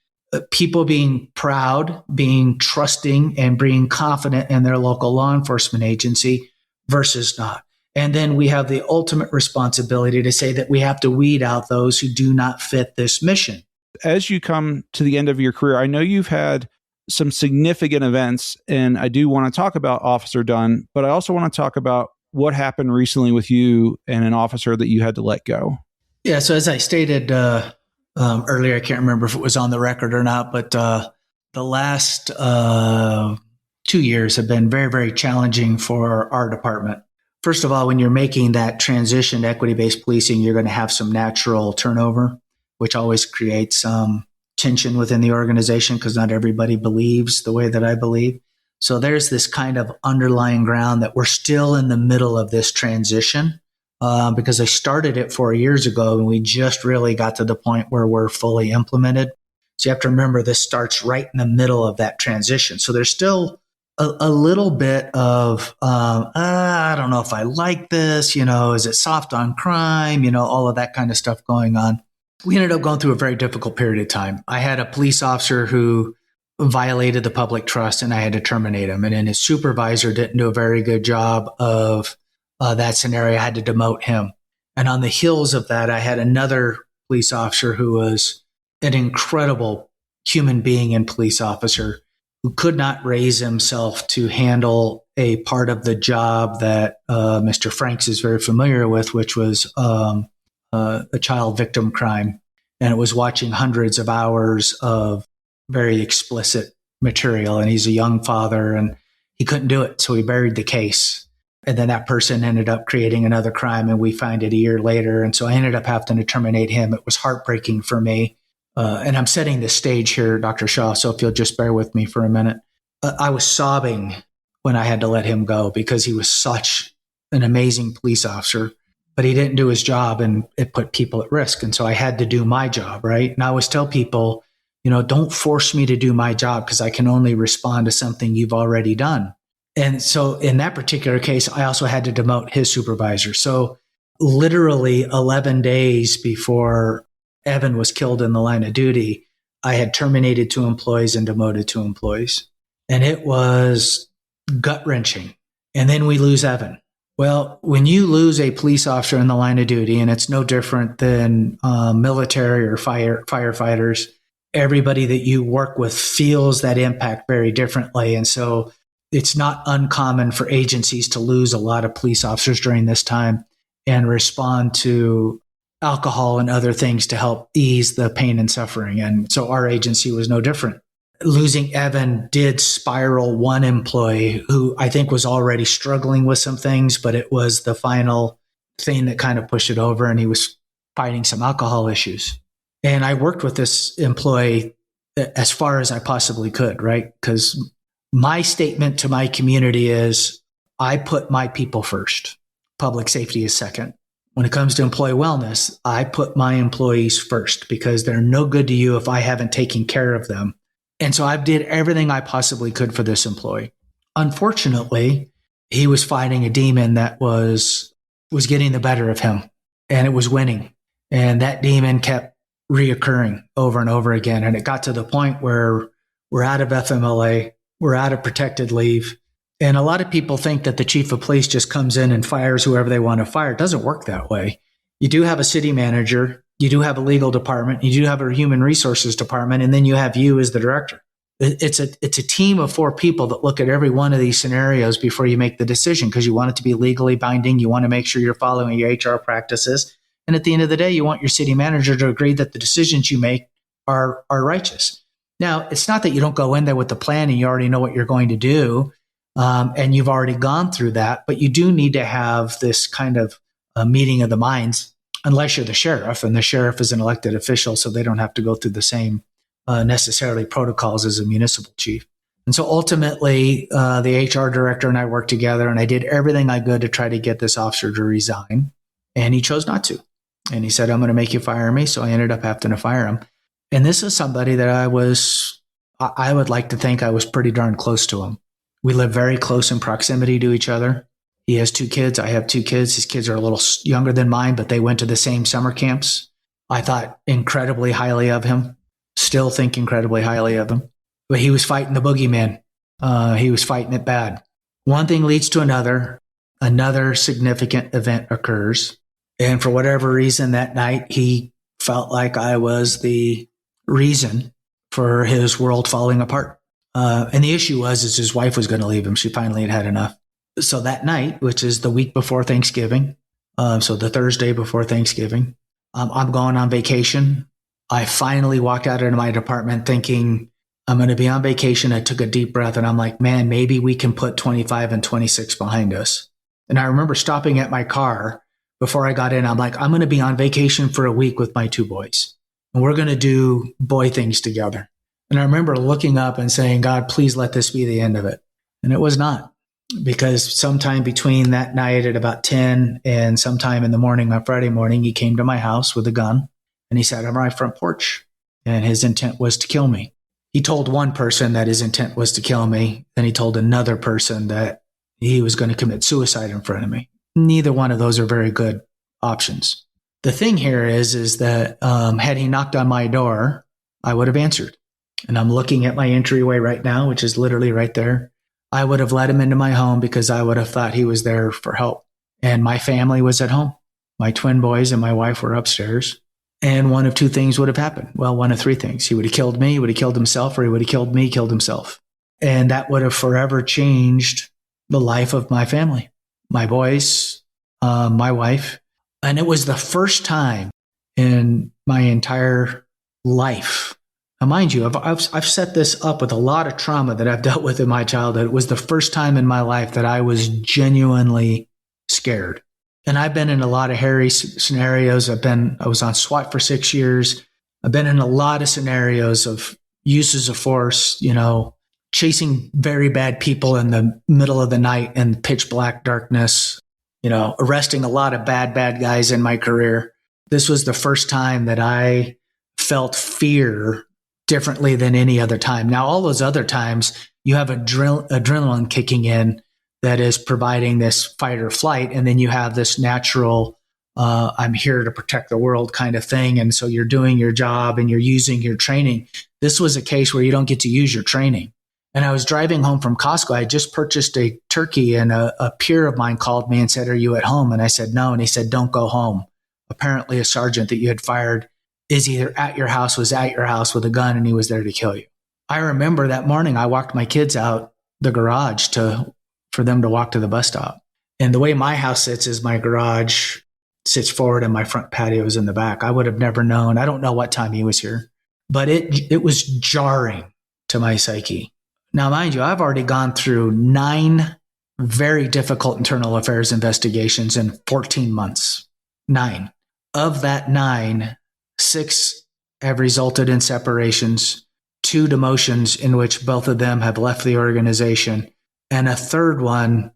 people being proud, being trusting, and being confident in their local law enforcement agency versus not. And then we have the ultimate responsibility to say that we have to weed out those who do not fit this mission. As you come to the end of your career, I know you've had some significant events, and I do want to talk about Officer Dunn, but I also want to talk about what happened recently with you and an officer that you had to let go. Yeah, so as I stated earlier, I can't remember if it was on the record or not, but the last 2 years have been very, very challenging for our department. First of all, when you're making that transition to equity-based policing, you're going to have some natural turnover, which always creates some tension within the organization because not everybody believes the way that I believe. So there's this kind of underlying ground that we're still in the middle of this transition because I started it 4 years ago and we just really got to the point where we're fully implemented. So you have to remember this starts right in the middle of that transition. So there's still a little bit of, I don't know if I like this, is it soft on crime, all of that kind of stuff going on. We ended up going through a very difficult period of time. I had a police officer who violated the public trust, and I had to terminate him. And then his supervisor didn't do a very good job of that scenario. I had to demote him. And on the heels of that, I had another police officer who was an incredible human being and police officer who could not raise himself to handle a part of the job that Mr. Franks is very familiar with, which was a child victim crime. And it was watching hundreds of hours of very explicit material. And he's a young father, and he couldn't do it. So he buried the case. And then that person ended up creating another crime, and we find it a year later. And so I ended up having to terminate him. It was heartbreaking for me. And I'm setting the stage here, Dr. Shaw, so if you'll just bear with me for a minute. I was sobbing when I had to let him go because he was such an amazing police officer, but he didn't do his job, and it put people at risk. And so I had to do my job, right? And I always tell people, don't force me to do my job because I can only respond to something you've already done. And so in that particular case, I also had to demote his supervisor. So literally 11 days before Evan was killed in the line of duty, I had terminated 2 employees and demoted 2 employees. And it was gut-wrenching. And then we lose Evan. Well, when you lose a police officer in the line of duty, and it's no different than military or firefighters, everybody that you work with feels that impact very differently. And so it's not uncommon for agencies to lose a lot of police officers during this time and respond to alcohol and other things to help ease the pain and suffering. And so our agency was no different. Losing Evan did spiral one employee who I think was already struggling with some things, but it was the final thing that kind of pushed it over, and he was fighting some alcohol issues. And I worked with this employee as far as I possibly could, right? Because my statement to my community is I put my people first. Public safety is second. When it comes to employee wellness, I put my employees first because they're no good to you if I haven't taken care of them. And so I did everything I possibly could for this employee. Unfortunately, he was fighting a demon that was getting the better of him, and it was winning. And that demon kept reoccurring over and over again. And it got to the point where we're out of FMLA, we're out of protected leave. And a lot of people think that the chief of police just comes in and fires whoever they want to fire. It doesn't work that way. You do have a city manager, you do have a legal department, you do have a human resources department, and then you have you as the director. It's a team of 4 people that look at every one of these scenarios before you make the decision, because you want it to be legally binding. You want to make sure you're following your HR practices. And at the end of the day, you want your city manager to agree that the decisions you make are righteous. Now, it's not that you don't go in there with the plan and you already know what you're going to do, and you've already gone through that, but you do need to have this kind of meeting of the minds, unless you're the sheriff, and the sheriff is an elected official, so they don't have to go through the same necessarily protocols as a municipal chief. And so ultimately, the HR director and I worked together, and I did everything I could to try to get this officer to resign, and he chose not to. And he said, I'm going to make you fire me. So I ended up having to fire him. And this is somebody that I would like to think I was pretty darn close to him. We live very close in proximity to each other. He has 2 kids. I have 2 kids. His kids are a little younger than mine, but they went to the same summer camps. I thought incredibly highly of him, still think incredibly highly of him. But he was fighting the boogeyman. He was fighting it bad. One thing leads to another. Another significant event occurs. And for whatever reason that night, he felt like I was the reason for his world falling apart. And the issue is his wife was going to leave him. She finally had had enough. So that night, which is the week before Thanksgiving, so the Thursday before Thanksgiving, I'm going on vacation. I finally walked out into my department thinking I'm going to be on vacation. I took a deep breath and I'm like, man, maybe we can put 25 and 26 behind us. And I remember stopping at my car before I got in. I'm like, I'm going to be on vacation for a week with my 2 boys, and we're going to do boy things together. And I remember looking up and saying, God, please let this be the end of it. And it was not, because sometime between that night at about 10 and sometime in the morning on Friday morning, he came to my house with a gun and he sat on my front porch, and his intent was to kill me. He told one person that his intent was to kill me. Then he told another person that he was going to commit suicide in front of me. Neither one of those are very good options. The thing here is that had he knocked on my door, I would have answered. And I'm looking at my entryway right now, which is literally right there. I would have let him into my home because I would have thought he was there for help. And my family was at home. My twin boys and my wife were upstairs. And one of two things would have happened. Well, one of three things. He would have killed me, he would have killed himself, or he would have killed me, killed himself. And that would have forever changed the life of my family, my boys, my wife. And it was the first time in my entire life. Now, mind you, I've set this up with a lot of trauma that I've dealt with in my childhood. It was the first time in my life that I was genuinely scared. And I've been in a lot of hairy scenarios. I was on SWAT for 6 years. I've been in a lot of scenarios of uses of force, chasing very bad people in the middle of the night in pitch black darkness, arresting a lot of bad guys in my career. This was the first time that I felt fear differently than any other time. Now, all those other times, you have adrenaline kicking in that is providing this fight or flight. And then you have this natural, I'm here to protect the world kind of thing. And so you're doing your job and you're using your training. This was a case where you don't get to use your training. And I was driving home from Costco. I had just purchased a turkey, and a peer of mine called me and said, "Are you at home?" And I said, "No." And he said, "Don't go home. Apparently a sergeant that you had fired is either at your house, was at your house with a gun, and he was there to kill you." I remember that morning I walked my kids out the garage for them to walk to the bus stop. And the way my house sits is my garage sits forward and my front patio is in the back. I would have never known. I don't know what time he was here, but it was jarring to my psyche. Now, mind you, I've already gone through 9 very difficult internal affairs investigations in 14 months. 9. Of that 9, 6 have resulted in separations, 2 demotions in which both of them have left the organization, and a third one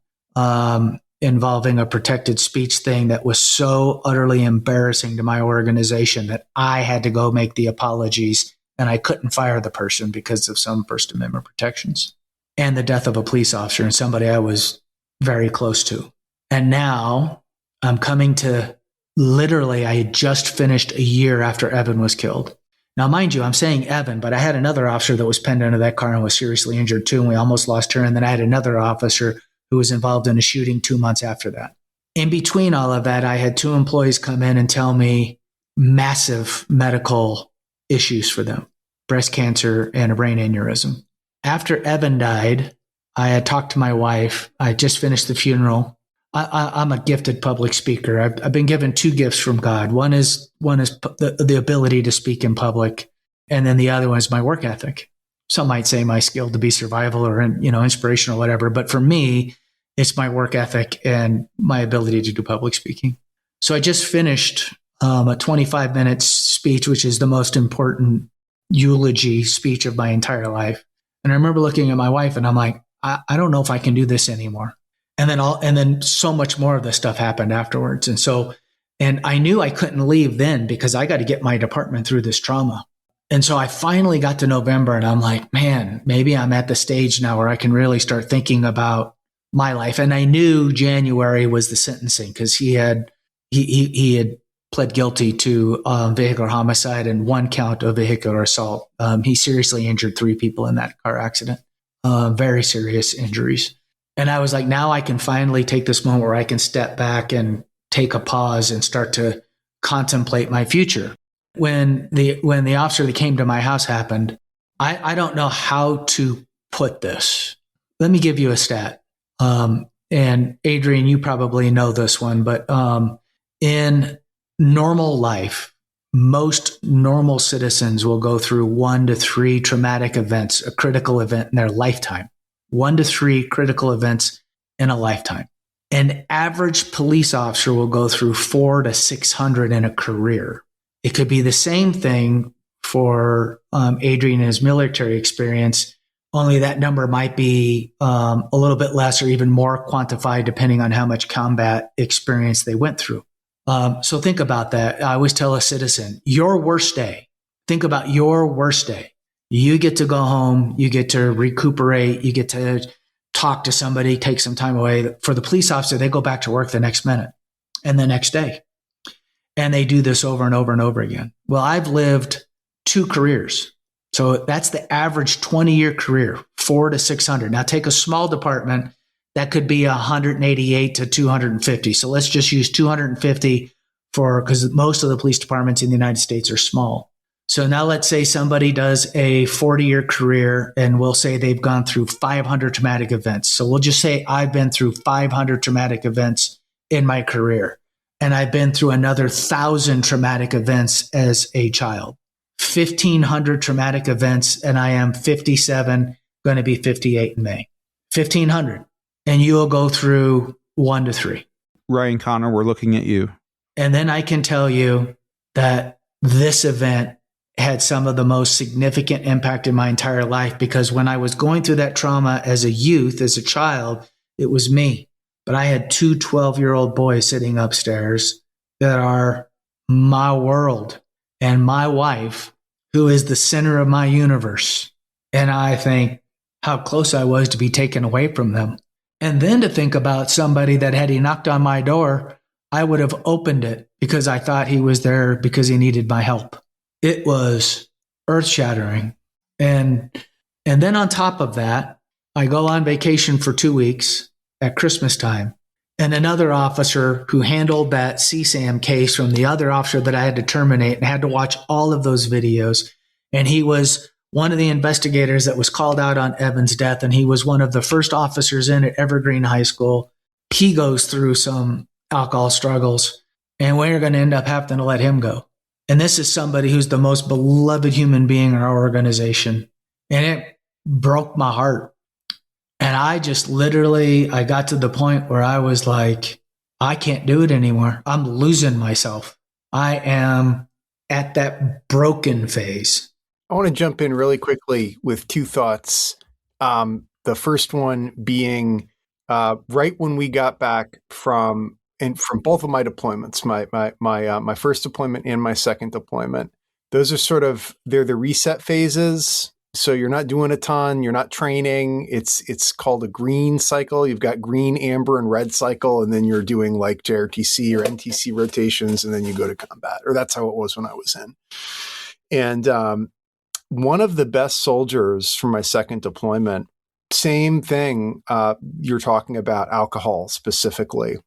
involving a protected speech thing that was so utterly embarrassing to my organization that I had to go make the apologies, and I couldn't fire the person because of some First Amendment protections, and the death of a police officer and somebody I was very close to. And now I'm coming to literally, I had just finished a year after Evan was killed. Now, mind you, I'm saying Evan, but I had another officer that was penned under that car and was seriously injured too, and we almost lost her. And then I had another officer who was involved in a shooting 2 months after that. In between all of that, I had 2 employees come in and tell me massive medical issues for them, breast cancer and a brain aneurysm. After Evan died, I had talked to my wife. I just finished the funeral. I'm a gifted public speaker. I've been given 2 gifts from God. One is the ability to speak in public, and then the other one is my work ethic. Some might say my skill to be survival or inspirational or whatever, but for me, it's my work ethic and my ability to do public speaking. So I just finished a 25-minute speech, which is the most important eulogy speech of my entire life. And I remember looking at my wife, and I'm like, I don't know if I can do this anymore. And then so much more of this stuff happened afterwards. And I knew I couldn't leave then because I got to get my department through this trauma. And so I finally got to November, and I'm like, man, maybe I'm at the stage now where I can really start thinking about my life. And I knew January was the sentencing because he had pled guilty to vehicular homicide and 1 count of vehicular assault. He seriously injured 3 people in that car accident, very serious injuries. And I was like, now I can finally take this moment where I can step back and take a pause and start to contemplate my future. When the officer that came to my house happened, I don't know how to put this. Let me give you a stat. And Adrian, you probably know this one, but in normal life, most normal citizens will go through 1 to 3 traumatic events, a critical event in their lifetime. 1 to 3 critical events in a lifetime. An average police officer will go through 400 to 600 in a career. It could be the same thing for Adrian and his military experience, only that number might be a little bit less or even more quantified depending on how much combat experience they went through. So think about that. I always tell a citizen, your worst day, think about your worst day. You get to go home, you get to recuperate, you get to talk to somebody, take some time away. For the police officer, they go back to work the next minute and the next day. And they do this over and over and over again. Well, I've lived 2 careers. So that's the average 20-year career, 400 to 600. Now take a small department that could be 188 to 250. So let's just use 250 because most of the police departments in the United States are small. So now let's say somebody does a 40-year career and we'll say they've gone through 500 traumatic events. So we'll just say I've been through 500 traumatic events in my career. And I've been through another 1,000 traumatic events as a child. 1,500 traumatic events, and I am 57, going to be 58 in May. 1,500. And you'll go through 1 to 3. Ryan Connor, we're looking at you. And then I can tell you that this event had some of the most significant impact in my entire life, because when I was going through that trauma as a youth, as a child, it was me. But I had 2 12-year-old boys sitting upstairs that are my world, and my wife, who is the center of my universe. And I think how close I was to be taken away from them. And then to think about somebody that had he knocked on my door, I would have opened it because I thought he was there because he needed my help. It was earth-shattering. And then on top of that, I go on vacation for 2 weeks at Christmas time. And another officer who handled that CSAM case from the other officer that I had to terminate and had to watch all of those videos. And he was one of the investigators that was called out on Evan's death. And he was one of the first officers in at Evergreen High School. He goes through some alcohol struggles, and we're going to end up having to let him go. And this is somebody who's the most beloved human being in our organization. And it broke my heart. And I just literally, I got to the point where I was like, I can't do it anymore. I'm losing myself. I am at that broken phase. I want to jump in really quickly with 2 thoughts. The first one being right when we got back from both of my deployments, my first deployment and my second deployment, those are they're the reset phases. So you're not doing a ton, you're not training. It's called a green cycle. You've got green, amber, and red cycle, and then you're doing like JRTC or NTC rotations, and then you go to combat. Or that's how it was when I was in. And one of the best soldiers from my second deployment, same thing. You're talking about alcohol specifically.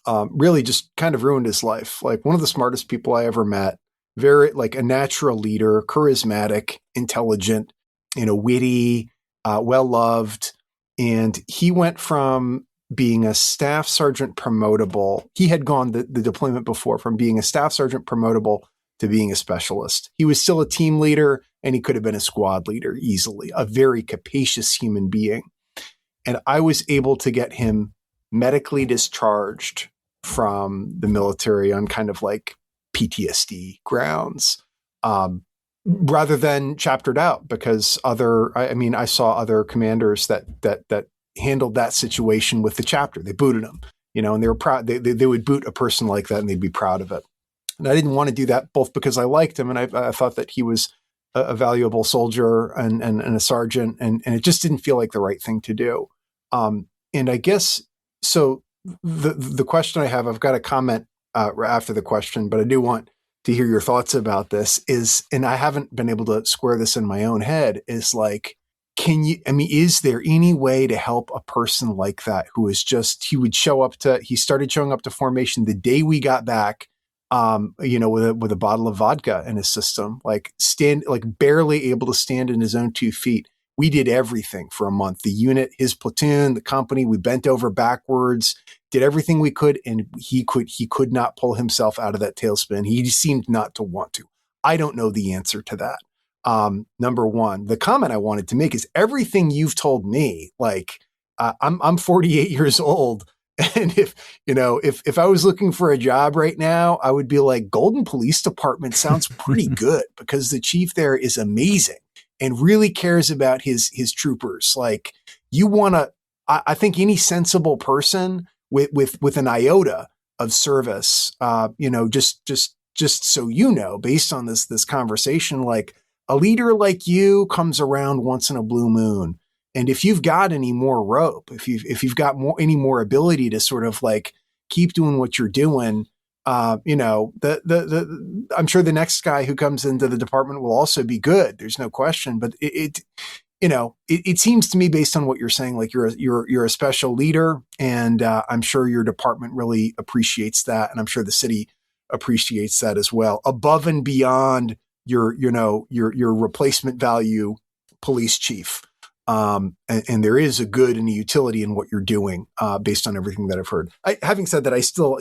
Really just kind of ruined his life. Like one of the smartest people I ever met. Very like a natural leader, charismatic, intelligent, witty, well-loved. And he went from being a staff sergeant promotable. He had gone the deployment before from being a staff sergeant promotable to being a specialist. He was still a team leader, and he could have been a squad leader easily, a very capacious human being. And I was able to get him medically discharged from the military on kind of like PTSD grounds, rather than chaptered out, because I saw other commanders that handled that situation with the chapter. They booted him, and they were proud. They would boot a person like that and they'd be proud of it. And I didn't want to do that, both because I liked him and I thought that he was a valuable soldier and a sergeant, and it just didn't feel like the right thing to do. And I guess, so the question I have, I've got a comment after the question, but I do want to hear your thoughts about this and I haven't been able to square this in my own head, is like, is there any way to help a person like that who is just, he started showing up to formation the day we got back, with a bottle of vodka in his system, barely able to stand in his own 2 feet. We did everything for a month. The unit, his platoon, the company, we bent over backwards, did everything we could, and he could not pull himself out of that tailspin. He seemed not to want to. I don't know the answer to that. Number one. The comment I wanted to make is everything you've told me, I'm 48 years old. And if I was looking for a job right now, I would be like, Golden Police Department sounds pretty good, because the chief there is amazing and really cares about his troopers. Like, you want to, I think any sensible person with an iota of service, just so based on this conversation, like, a leader like you comes around once in a blue moon. And if you've got any more rope, if you've got any more ability to sort of like keep doing what you're doing, I'm sure the next guy who comes into the department will also be good. There's no question. But it seems to me, based on what you're saying, like you're a special leader, and I'm sure your department really appreciates that, and I'm sure the city appreciates that as well, above and beyond your replacement value police chief. And there is a good and a utility in what you're doing, based on everything that I've heard. Having said that, I still,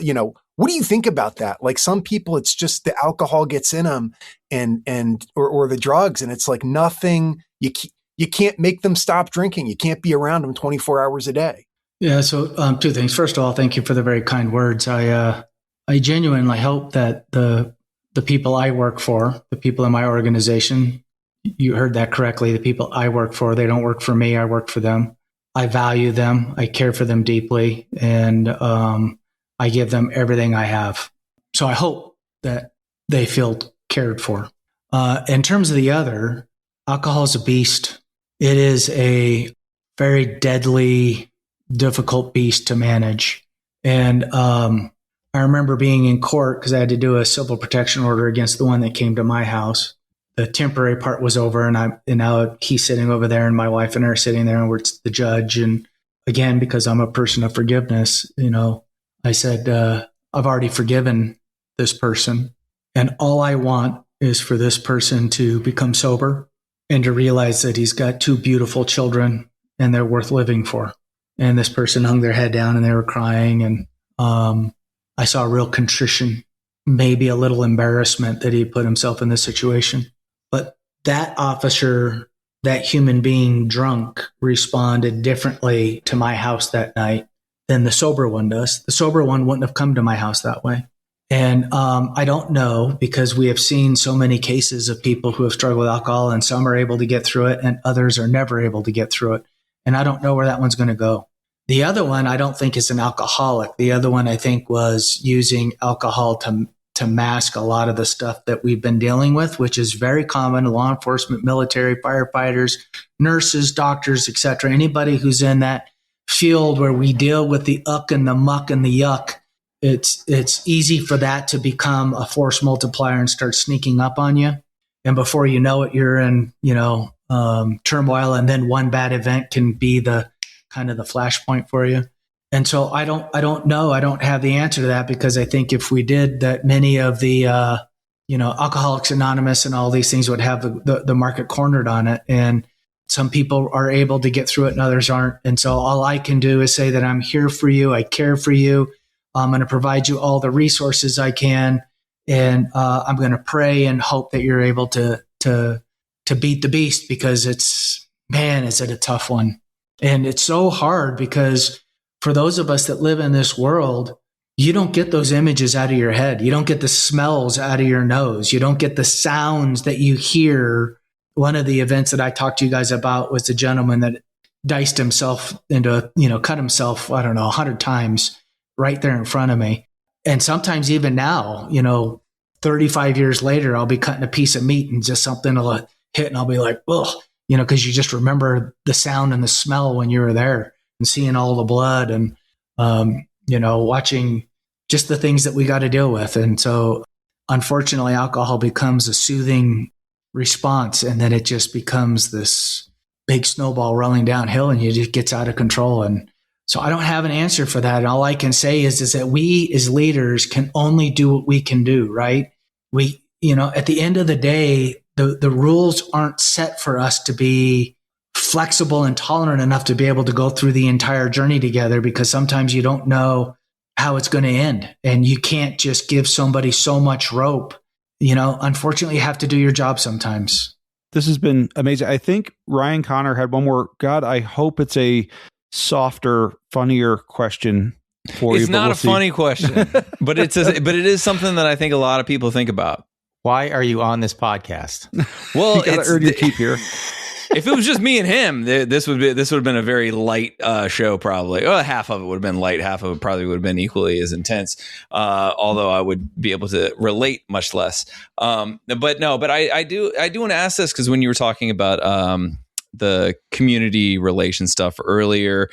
what do you think about that? Like, some people, it's just the alcohol gets in them or the drugs, and it's like nothing, you can't make them stop drinking. You can't be around them 24 hours a day. Yeah. So, two things. First of all, thank you for the very kind words. I genuinely hope that the people I work for, the people in my organization, you heard that correctly. The people I work for, they don't work for me. I work for them. I value them. I care for them deeply. And I give them everything I have. So I hope that they feel cared for. In terms of the other, alcohol is a beast. It is a very deadly, difficult beast to manage. And I remember being in court because I had to do a civil protection order against the one that came to my house. The temporary part was over, and now he's sitting over there, and my wife and I are sitting there, and we're the judge. And again, because I'm a person of forgiveness, I said, I've already forgiven this person, and all I want is for this person to become sober and to realize that he's got 2 beautiful children and they're worth living for. And this person hung their head down and they were crying, and I saw real contrition, maybe a little embarrassment that he put himself in this situation. But that officer, that human being drunk, responded differently to my house that night than the sober one does. The sober one wouldn't have come to my house that way. And I don't know, because we have seen so many cases of people who have struggled with alcohol, and some are able to get through it and others are never able to get through it. And I don't know where that one's going to go. The other one, I don't think is an alcoholic. The other one, I think, was using alcohol to mask a lot of the stuff that we've been dealing with, which is very common. Law enforcement, military, firefighters, nurses, doctors, etc. Anybody who's in that field where we deal with the uck and the muck and the yuck, it's easy for that to become a force multiplier and start sneaking up on you. And before you know it, you're in, turmoil, and then one bad event can be the kind of the flashpoint for you. And so I don't know. I don't have the answer to that, because I think if we did that, many of the, Alcoholics Anonymous and all these things would have the market cornered on it. And some people are able to get through it and others aren't. And so all I can do is say that I'm here for you. I care for you. I'm going to provide you all the resources I can. And I'm going to pray and hope that you're able to beat the beast, because is it a tough one. And it's so hard, because for those of us that live in this world, you don't get those images out of your head. You don't get the smells out of your nose. You don't get the sounds that you hear. One of the events that I talked to you guys about was a gentleman that diced himself cut himself, 100 times right there in front of me. And sometimes even now, 35 years later, I'll be cutting a piece of meat and just something will hit and I'll be like, ugh, because you just remember the sound and the smell when you were there and seeing all the blood and, watching just the things that we got to deal with. And so unfortunately, alcohol becomes a soothing response, and then it just becomes this big snowball rolling downhill, and it just gets out of control. And so I don't have an answer for that. And all I can say is that we as leaders can only do what we can do, right? We, at the end of the day, the rules aren't set for us to be flexible and tolerant enough to be able to go through the entire journey together, because sometimes you don't know how it's going to end, and you can't just give somebody so much rope. Unfortunately, you have to do your job sometimes. This has been amazing. I think Ryan Connor had one more. God, I hope it's a softer, funnier question for you. It's not a funny question, but it is something that I think a lot of people think about. Why are you on this podcast? Well, you got to earn your keep here. If it was just me and him, this would have been a very light show, probably. Half of it would have been light, half of it probably would have been equally as intense. Although I would be able to relate much less. But I do want to ask this, because when you were talking about the community relation stuff earlier,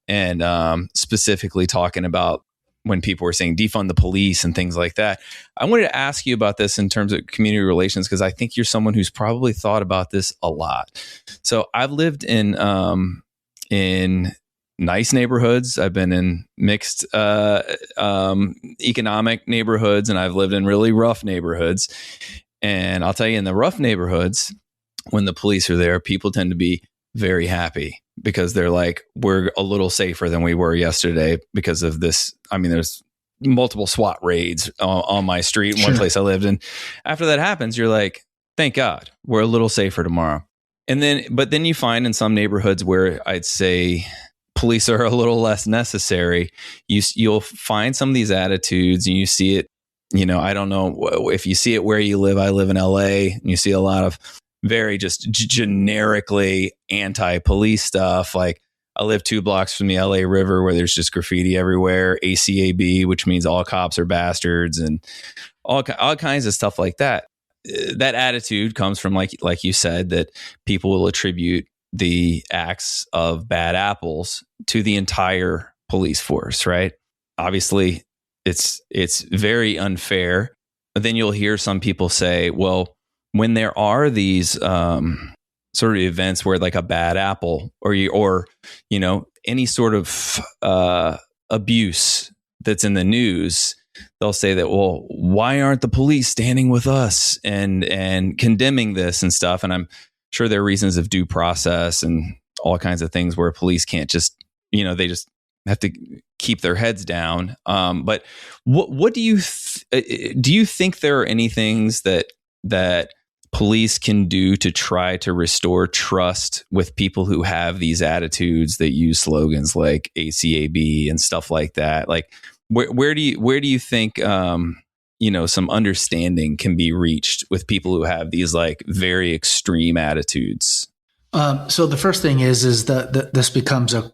and specifically talking about when people were saying defund the police and things like that, I wanted to ask you about this in terms of community relations, because I think you're someone who's probably thought about this a lot. So I've lived in nice neighborhoods. I've been in mixed economic neighborhoods, and I've lived in really rough neighborhoods. And I'll tell you, in the rough neighborhoods, when the police are there, people tend to be very happy, because they're like, we're a little safer than we were yesterday because of this. I mean, there's multiple SWAT raids on my street in one place I lived. And after that happens, you're like, thank God, we're a little safer tomorrow. But then you find in some neighborhoods where I'd say police are a little less necessary, you'll find some of these attitudes, and you see it, I don't know if you see it where you live. I live in LA, and you see a lot of very just generically anti-police stuff. Like, I live 2 blocks from the LA River, where there's just graffiti everywhere, ACAB, which means all cops are bastards, and all kinds of stuff like that. That attitude comes from, like you said, that people will attribute the acts of bad apples to the entire police force, right? Obviously, it's very unfair. But then you'll hear some people say, well, when there are these sort of events where, like, a bad apple or any sort of abuse that's in the news, they'll say that, well, why aren't the police standing with us and condemning this and stuff? And I'm sure there are reasons of due process and all kinds of things where police can't just, they just have to keep their heads down. But what do you think there are any things that police can do to try to restore trust with people who have these attitudes that use slogans like ACAB and stuff like that? Like, where do you think some understanding can be reached with people who have these, like, very extreme attitudes? So the first thing is that this becomes a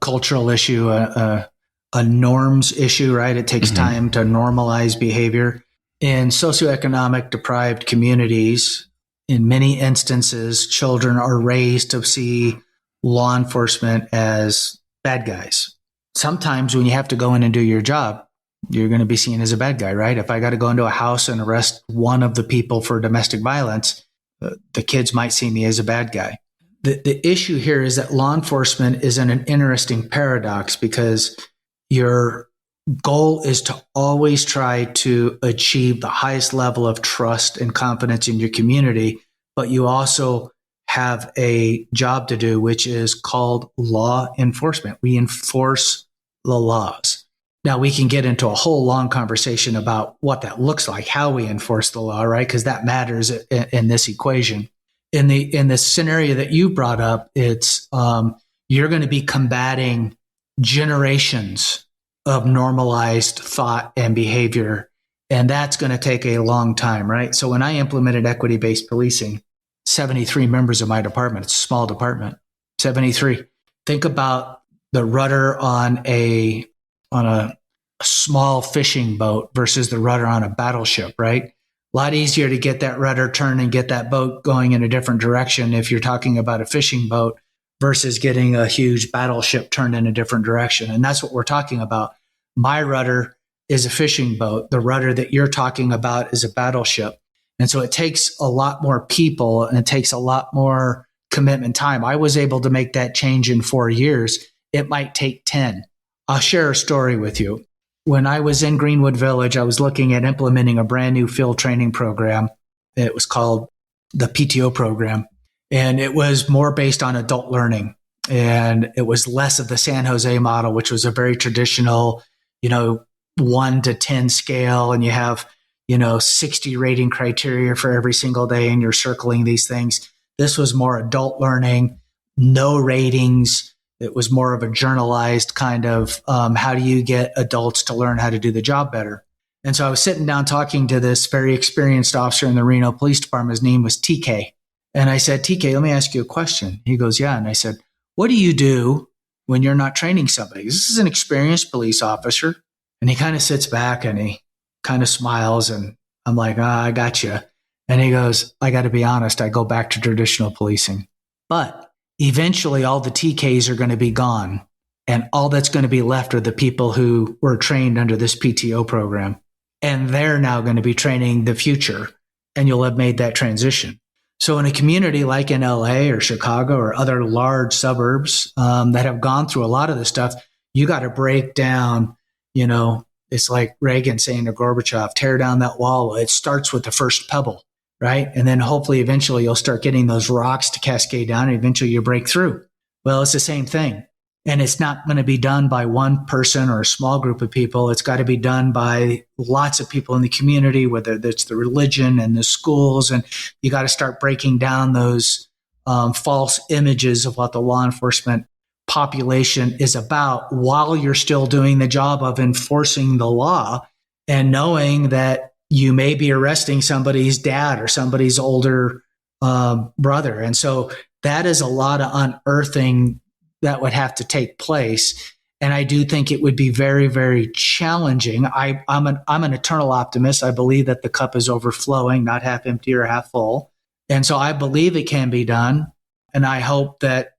cultural issue, a norms issue, right? It takes time to normalize behavior. In socioeconomic deprived communities, in many instances, children are raised to see law enforcement as bad guys. Sometimes when you have to go in and do your job, you're going to be seen as a bad guy, right? If I got to go into a house and arrest one of the people for domestic violence, the kids might see me as a bad guy. The issue here is that law enforcement is in an interesting paradox, because your goal is to always try to achieve the highest level of trust and confidence in your community, but you also have a job to do, which is called law enforcement. We enforce the laws. Now, we can get into a whole long conversation about what that looks like, how we enforce the law, right? Because that matters in this equation. In the scenario that you brought up, it's you're going to be combating generations of normalized thought and behavior, and that's going to take a long time, right? So when I implemented equity-based policing, 73 members of my department, it's a small department, 73. Think about the rudder on a small fishing boat versus the rudder on a battleship, right? A lot easier to get that rudder turned and get that boat going in a different direction if you're talking about a fishing boat versus getting a huge battleship turned in a different direction. And that's what we're talking about. My rudder is a fishing boat. The rudder that you're talking about is a battleship. And so it takes a lot more people, and it takes a lot more commitment time. I was able to make that change in 4 years. It might take 10. I'll share a story with you. When I was in Greenwood Village, I was looking at implementing a brand new field training program. It was called the PTO program. And it was more based on adult learning. And it was less of the San Jose model, which was a very traditional, 1 to 10 scale. And you have, 60 rating criteria for every single day, and you're circling these things. This was more adult learning, no ratings. It was more of a journalized kind of how do you get adults to learn how to do the job better? And so I was sitting down talking to this very experienced officer in the Reno Police Department. His name was TK. And I said, TK, let me ask you a question. He goes, yeah. And I said, what do you do when you're not training somebody? This is an experienced police officer. And he kind of sits back and he kind of smiles. And I'm like, I got you. And he goes, I got to be honest, I go back to traditional policing. But eventually all the TKs are going to be gone. And all that's going to be left are the people who were trained under this PTO program. And they're now going to be training the future. And you'll have made that transition. So in a community like in LA or Chicago or other large suburbs that have gone through a lot of this stuff, you got to break down, it's like Reagan saying to Gorbachev, tear down that wall. It starts with the first pebble, right? And then hopefully eventually you'll start getting those rocks to cascade down and eventually you break through. Well, it's the same thing. And it's not going to be done by one person or a small group of people. It's got to be done by lots of people in the community, whether it's the religion and the schools. And you got to start breaking down those false images of what the law enforcement population is about while you're still doing the job of enforcing the law and knowing that you may be arresting somebody's dad or somebody's older brother. And so that is a lot of unearthing that would have to take place. And I do think it would be very, very challenging. I'm an eternal optimist. I believe that the cup is overflowing, not half empty or half full. And so I believe it can be done. And I hope that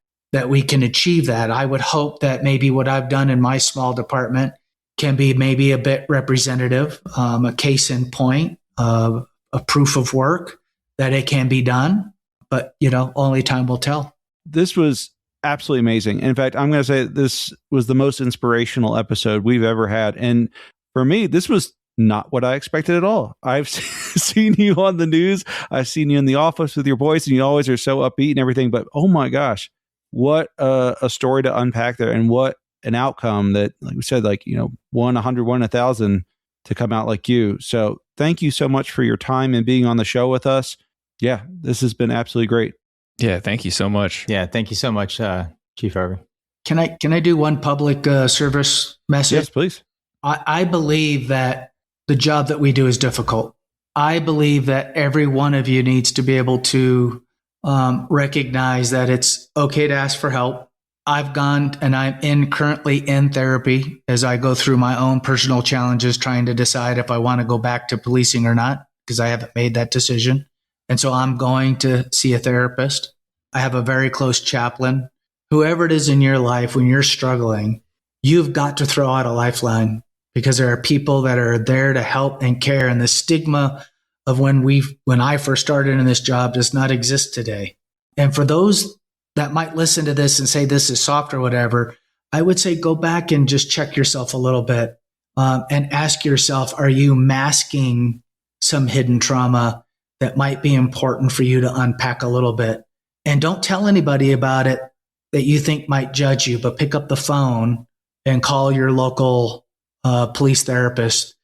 we can achieve that. I would hope that maybe what I've done in my small department can be maybe a bit representative, a case in point, a proof of work that it can be done. But, only time will tell. This was absolutely amazing. In fact, I'm going to say this was the most inspirational episode we've ever had. And for me, this was not what I expected at all. I've seen you on the news. I've seen you in the office with your voice, and you always are so upbeat and everything. But oh my gosh, what a story to unpack there, and what an outcome that, like we said, 100, 1,000 to come out like you. So thank you so much for your time and being on the show with us. Yeah, this has been absolutely great. Yeah, thank you so much. Yeah, thank you so much, Chief Harvey. Can I do one public service message? Yes, please. I believe that the job that we do is difficult. I believe that every one of you needs to be able to recognize that it's okay to ask for help. I've gone and I'm currently in therapy as I go through my own personal challenges, trying to decide if I want to go back to policing or not, because I haven't made that decision. And so I'm going to see a therapist. I have a very close chaplain. Whoever it is in your life, when you're struggling, you've got to throw out a lifeline, because there are people that are there to help and care. And the stigma of when I first started in this job does not exist today. And for those that might listen to this and say this is soft or whatever, I would say go back and just check yourself a little bit and ask yourself, are you masking some hidden trauma that might be important for you to unpack a little bit? And don't tell anybody about it that you think might judge you, but pick up the phone and call your local police therapist.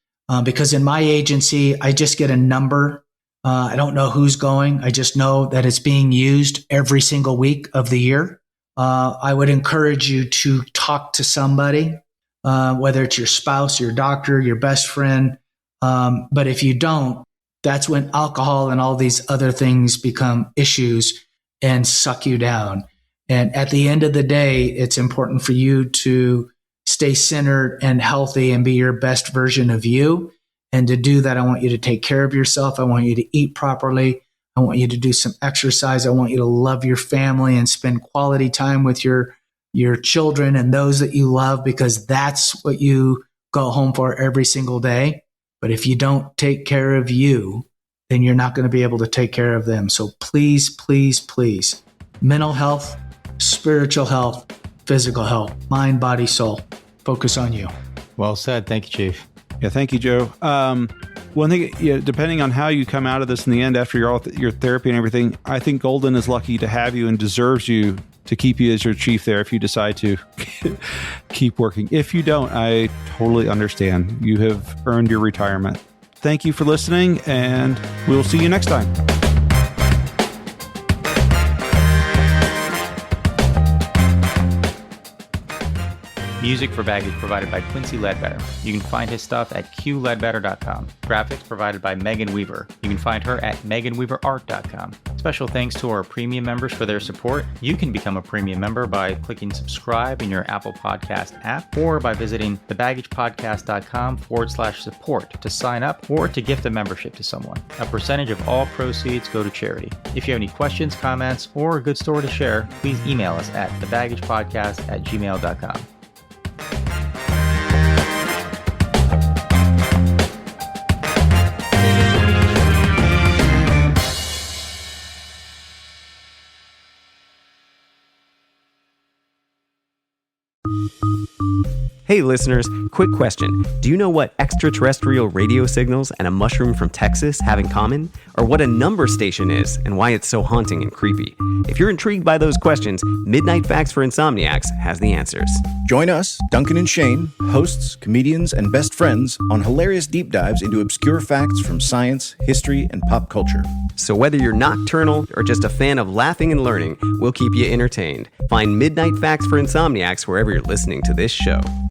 Because in my agency, I just get a number. I don't know who's going. I just know that it's being used every single week of the year. I would encourage you to talk to somebody, whether it's your spouse, your doctor, your best friend. But if you don't, that's when alcohol and all these other things become issues and suck you down. And at the end of the day, it's important for you to stay centered and healthy and be your best version of you. And to do that, I want you to take care of yourself. I want you to eat properly. I want you to do some exercise. I want you to love your family and spend quality time with your children and those that you love, because that's what you go home for every single day. But if you don't take care of you, then you're not going to be able to take care of them. So please, please, please, mental health, spiritual health, physical health, mind, body, soul. Focus on you. Well said. Thank you, Chief. Yeah, thank you, Joe. One thing, depending on how you come out of this in the end after your therapy and everything, I think Golden is lucky to have you and deserves you to keep you as your chief there if you decide to keep working. If you don't, I totally understand. You have earned your retirement. Thank you for listening, and we'll see you next time. Music for Baggage provided by Quincy Ledbetter. You can find his stuff at qledbetter.com. Graphics provided by Megan Weaver. You can find her at meganweaverart.com. Special thanks to our premium members for their support. You can become a premium member by clicking subscribe in your Apple Podcast app or by visiting thebaggagepodcast.com/support to sign up or to gift a membership to someone. A percentage of all proceeds go to charity. If you have any questions, comments, or a good story to share, please email us at thebaggagepodcast@gmail.com. Hey listeners, quick question. Do you know what extraterrestrial radio signals and a mushroom from Texas have in common? Or what a number station is and why it's so haunting and creepy? If you're intrigued by those questions, Midnight Facts for Insomniacs has the answers. Join us, Duncan and Shane, hosts, comedians, and best friends, on hilarious deep dives into obscure facts from science, history, and pop culture. So whether you're nocturnal or just a fan of laughing and learning, we'll keep you entertained. Find Midnight Facts for Insomniacs wherever you're listening to this show.